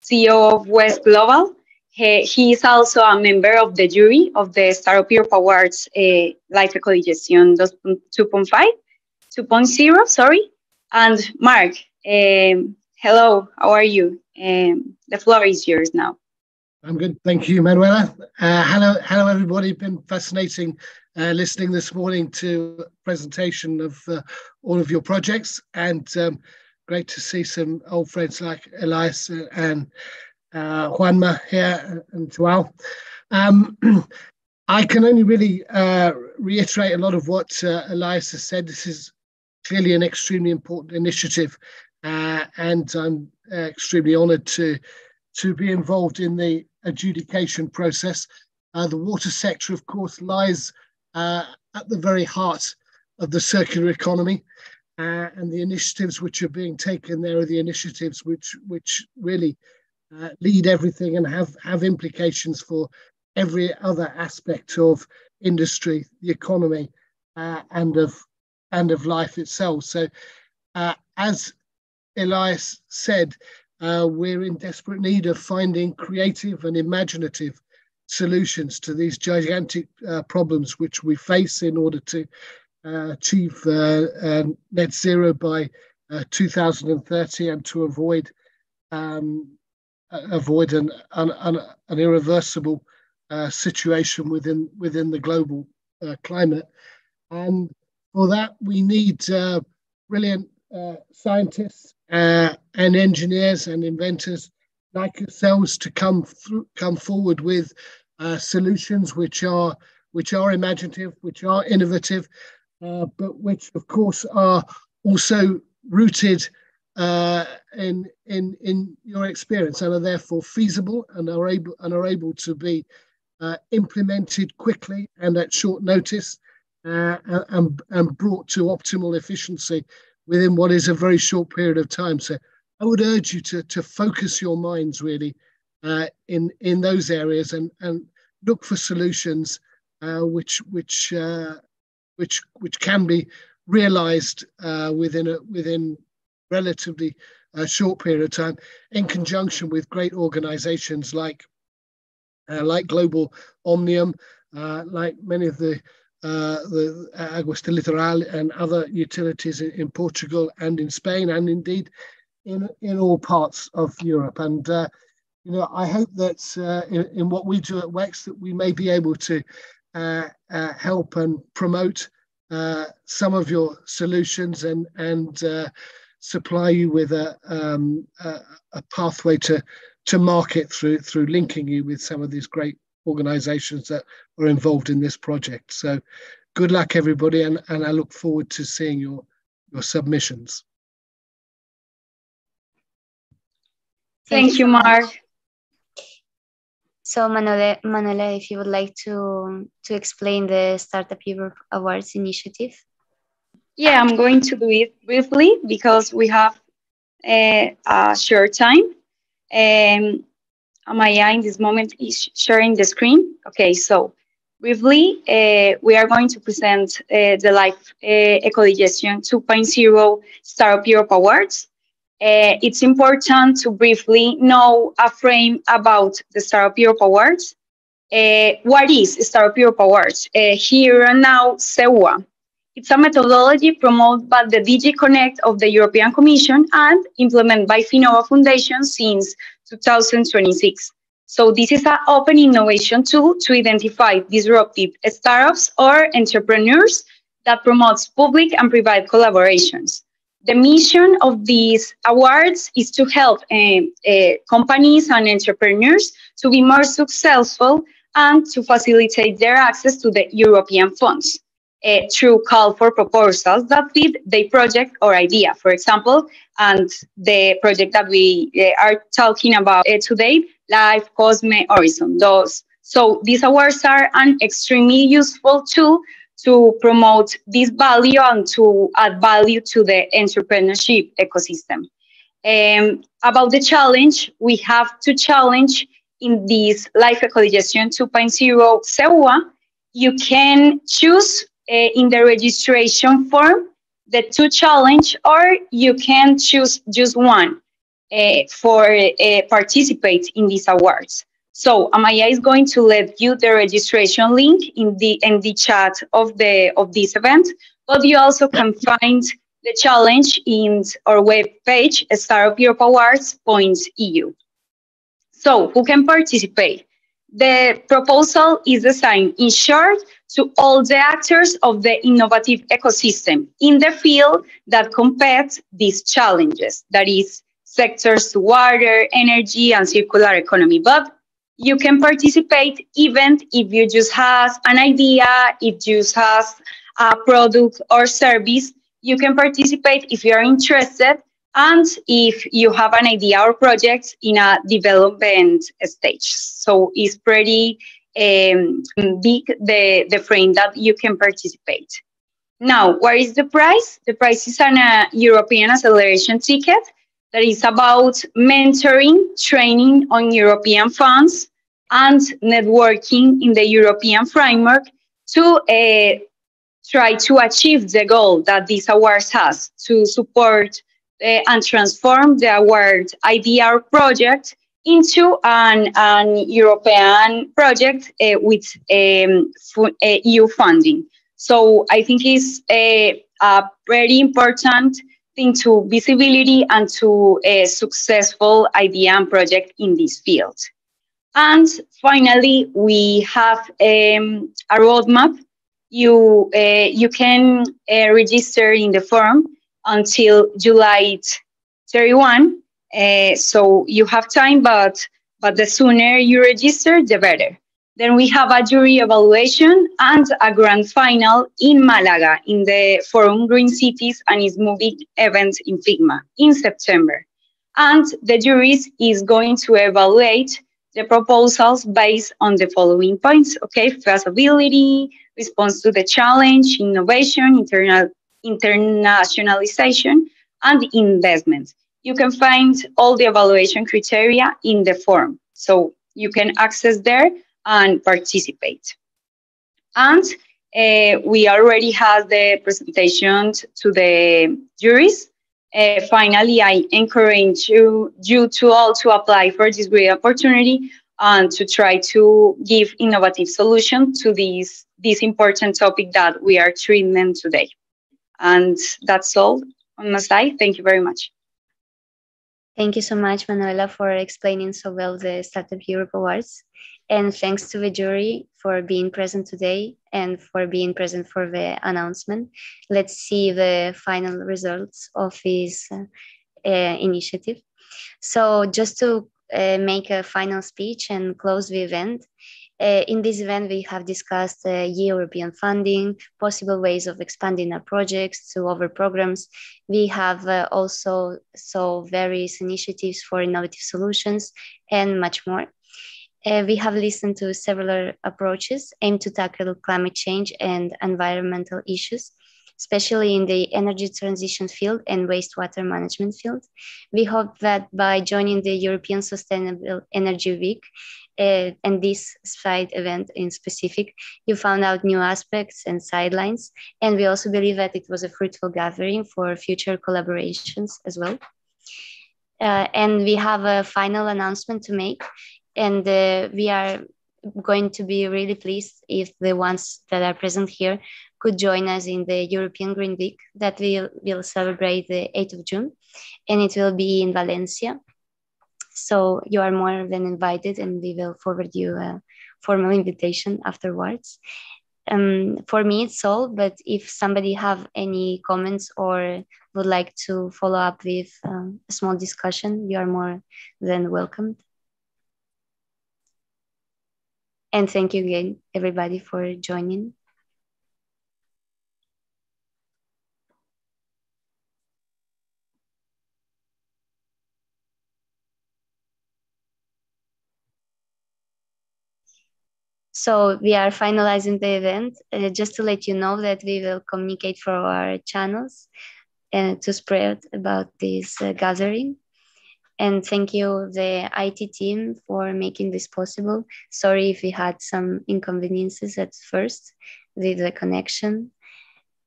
CEO of Wex Global. He is also a member of the jury of the Startup Europe Awards Life ECODIGESTION 2.0, sorry. And Mark, hello, how are you? The floor is yours now. I'm good, thank you, Manuela. Hello, everybody. Been fascinating listening this morning to a presentation of all of your projects, and great to see some old friends like Elias and Juanma here and Joao. I can only really reiterate a lot of what Elias has said. This is clearly an extremely important initiative, and I'm extremely honoured to be involved in the adjudication process. The water sector, of course, lies at the very heart of the circular economy, and the initiatives which are being taken there are the initiatives which really lead everything and have implications for every other aspect of industry, the economy, and of life itself. So, as Elias said, we're in desperate need of finding creative and imaginative solutions to these gigantic problems which we face in order to achieve net zero by 2030 and to avoid an irreversible situation within the global climate. And for that, we need brilliant scientists and engineers and inventors like yourselves to come forward with solutions which are imaginative, which are innovative, but which, of course, are also rooted in your experience and are therefore feasible and are able to be implemented quickly and at short notice, and brought to optimal efficiency within what is a very short period of time. So I would urge you to focus your minds really in those areas and look for solutions which can be realized within relatively short period of time, in conjunction with great organizations like Global Omnium, like many of the Aguas del Litoral and other utilities in Portugal and in Spain, and indeed in all parts of Europe. And I hope that in what we do at WEX, that we may be able to help and promote some of your solutions and supply you with a pathway to market through linking you with some of these great organizations that are involved in this project. So good luck, everybody, and I look forward to seeing your submissions. Thank you, Mark. So Manuela, if you would like to explain the Startup Europe Awards initiative. Yeah, I'm going to do it briefly because we have a short time. Amaya in this moment is sharing the screen. Okay, so briefly, we are going to present the Life ECODIGESTION 2.0 Startup Europe Awards. It's important to briefly know a frame about the Startup Europe Awards. What is Startup Europe Awards? Here and now, SEUA. It's a methodology promoted by the DG Connect of the European Commission and implemented by Finova Foundation since 2026. So this is an open innovation tool to identify disruptive startups or entrepreneurs that promotes public and private collaborations. The mission of these awards is to help companies and entrepreneurs to be more successful and to facilitate their access to the European funds through call for proposals that fit their project or idea, for example, and the project that we are talking about today, Life, Cosme, Horizon. So these awards are an extremely useful tool to promote this value and to add value to the entrepreneurship ecosystem. About the challenge, we have to challenge in this Life ECODIGESTION 2.0 SEUA. You can choose in the registration form the two challenge, or you can choose just one for participate in these awards. So Amaya is going to let you the registration link in the chat of this event, but you also can find the challenge in our web page, startupeuropeawards.eu. So who can participate? The proposal is designed, in short, to all the actors of the innovative ecosystem in the field that compete these challenges, that is sectors to water, energy, and circular economy. But you can participate even if you just have an idea, if you just have a product or service. You can participate if you are interested and if you have an idea or project in a development stage. So it's pretty big, the frame that you can participate. Now, what is the price? The price is an European acceleration ticket that is about mentoring, training on European funds, and networking in the European framework to try to achieve the goal that this award has, to support and transform the award idea or project into an European project with EU funding. So I think it's a very important thing to visibility and to a successful idea and project in this field. And finally, we have a roadmap. You can register in the form until July 31. So you have time, but the sooner you register, the better. Then we have a jury evaluation and a grand final in Malaga in the Forum Green Cities and its moving event in Figma in September. And the jury is going to evaluate the proposals based on the following points, okay? Feasibility, response to the challenge, innovation, internationalization, and investment. You can find all the evaluation criteria in the form, so you can access there and participate. And we already have the presentation to the juries. Finally, I encourage you to all to apply for this great opportunity and to try to give innovative solution to this important topic that we are treating today. And that's all on my side. Thank you very much. Thank you so much, Manuela, for explaining so well the Startup Europe Awards. And thanks to the jury for being present today and for being present for the announcement. Let's see the final results of this initiative. So just to make a final speech and close the event, in this event, we have discussed European funding, possible ways of expanding our projects to other programs. We have also saw various initiatives for innovative solutions and much more. We have listened to several approaches aimed to tackle climate change and environmental issues, especially in the energy transition field and wastewater management field. We hope that by joining the European Sustainable Energy Week and this side event in specific, you found out new aspects and sidelines. And we also believe that it was a fruitful gathering for future collaborations as well. And we have a final announcement to make. And we are going to be really pleased if the ones that are present here could join us in the European Green Week that we'll celebrate the 8th of June, and it will be in Valencia. So you are more than invited, and we will forward you a formal invitation afterwards. For me, it's all, but if somebody have any comments or would like to follow up with a small discussion, you are more than welcomed. And thank you again, everybody, for joining. So we are finalizing the event. Just to let you know that we will communicate for our channels to spread about this gathering. And thank you, the IT team, for making this possible. Sorry if we had some inconveniences at first with the connection.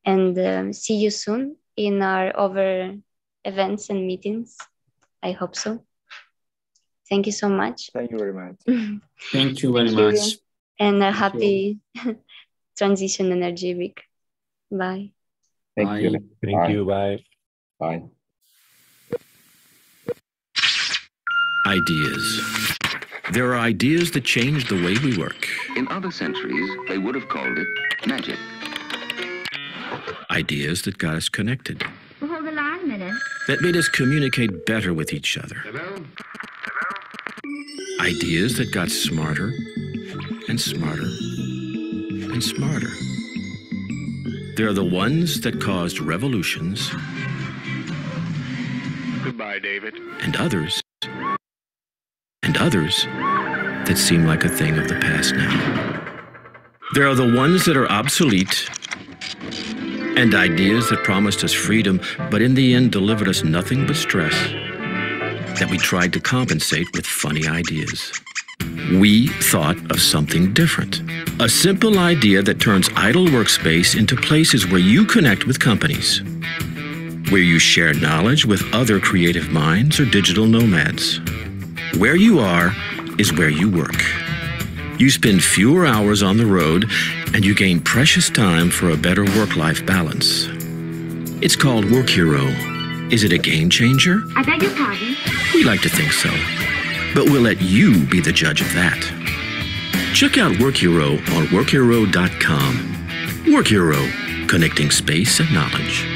And see you soon in our other events and meetings. I hope so. Thank you so much. Thank you very much. Thank you very much. And a happy Transition Energy Week. Bye. Thank you. Thank you. Bye. Bye. Ideas. There are ideas that change the way we work. In other centuries, they would have called it magic. Ideas that got us connected. Well, hold the line a minute. That made us communicate better with each other. Hello? Ideas that got smarter and smarter and smarter. There are the ones that caused revolutions. Goodbye, David. And others that seem like a thing of the past now. There are the ones that are obsolete and ideas that promised us freedom, but in the end delivered us nothing but stress, that we tried to compensate with funny ideas. We thought of something different. A simple idea that turns idle workspace into places where you connect with companies, where you share knowledge with other creative minds or digital nomads. Where you are is where you work. You spend fewer hours on the road and you gain precious time for a better work-life balance. It's called Work Hero. Is it a game changer? I beg your pardon? We like to think so, but we'll let you be the judge of that. Check out Work Hero on workhero.com. Work Hero, connecting space and knowledge.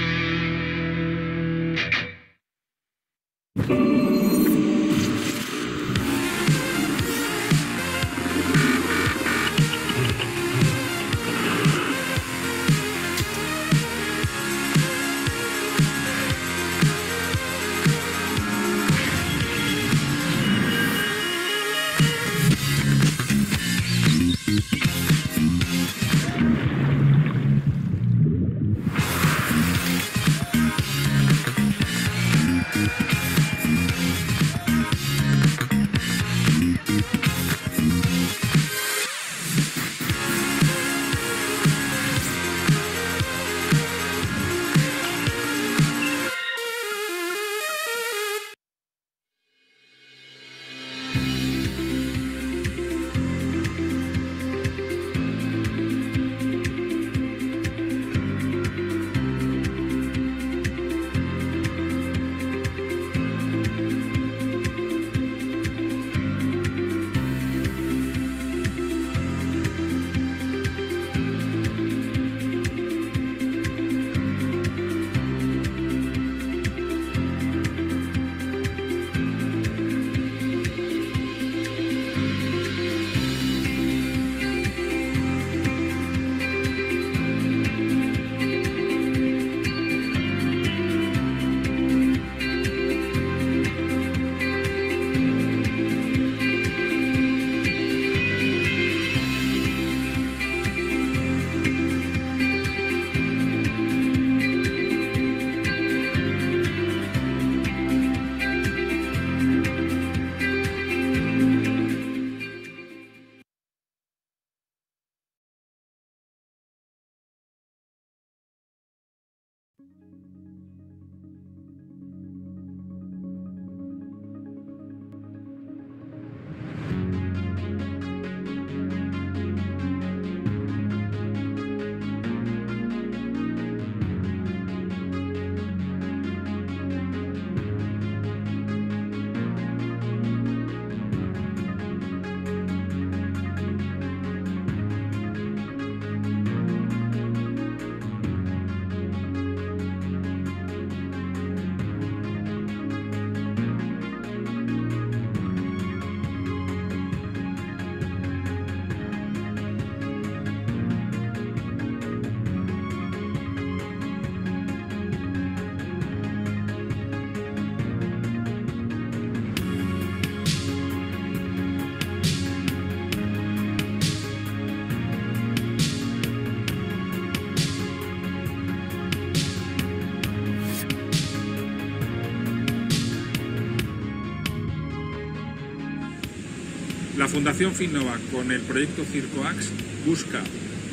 La Fundación Finnova, con el proyecto CircoAx, busca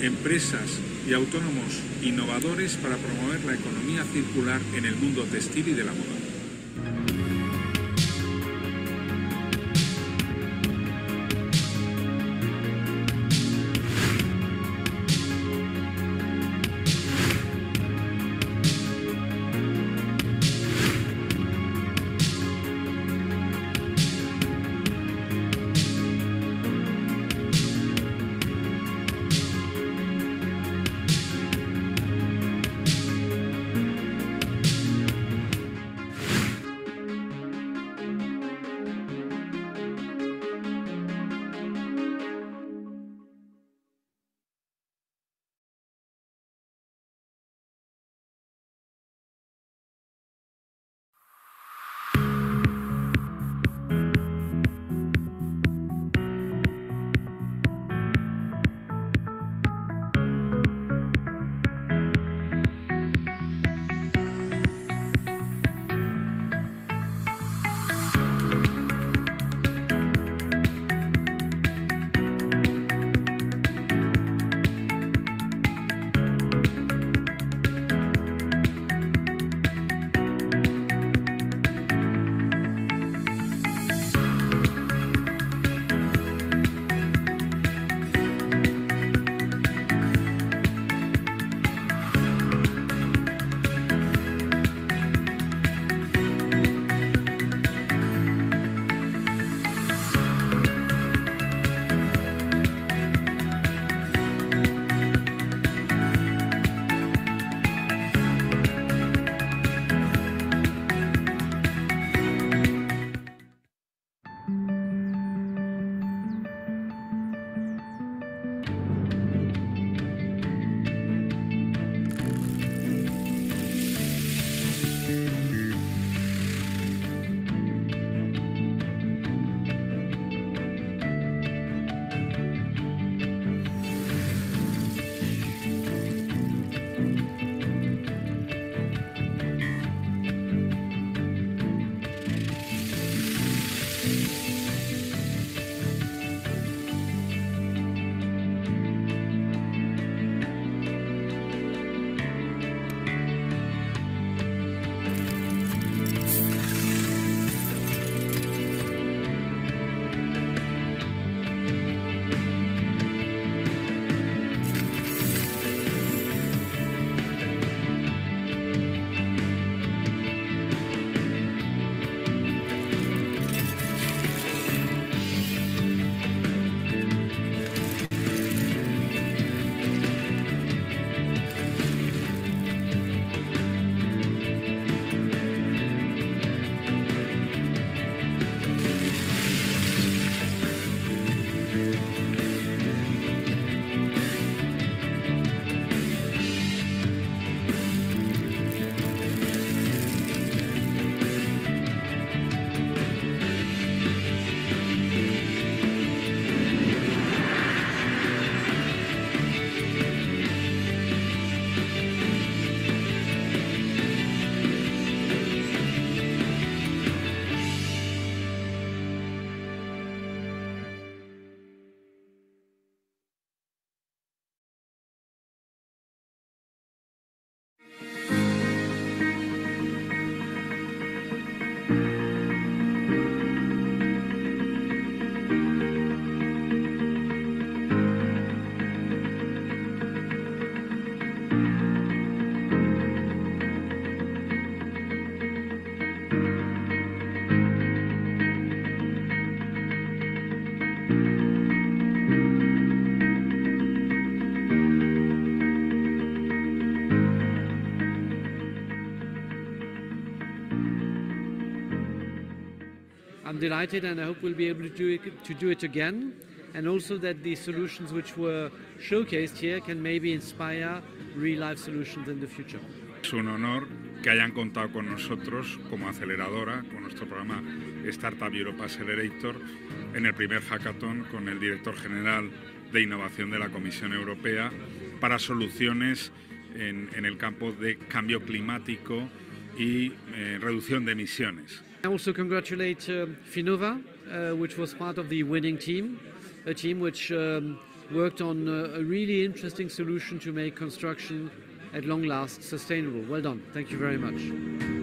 empresas y autónomos innovadores para promover la economía circular en el mundo textil y de la moda. delighted, and I hope we'll be able to do it again, and also that the solutions which were showcased here can maybe inspire real-life solutions in the future. Es un honor que hayan contado con nosotros como aceleradora, con nuestro programa Startup Europe Accelerator, en el primer hackathon con el director general de innovación de la Comisión Europea para soluciones en el campo de cambio climático y reducción de emisiones. I also congratulate Finova, which was part of the winning team, a team which worked on a really interesting solution to make construction at long last sustainable. Well done. Thank you very much.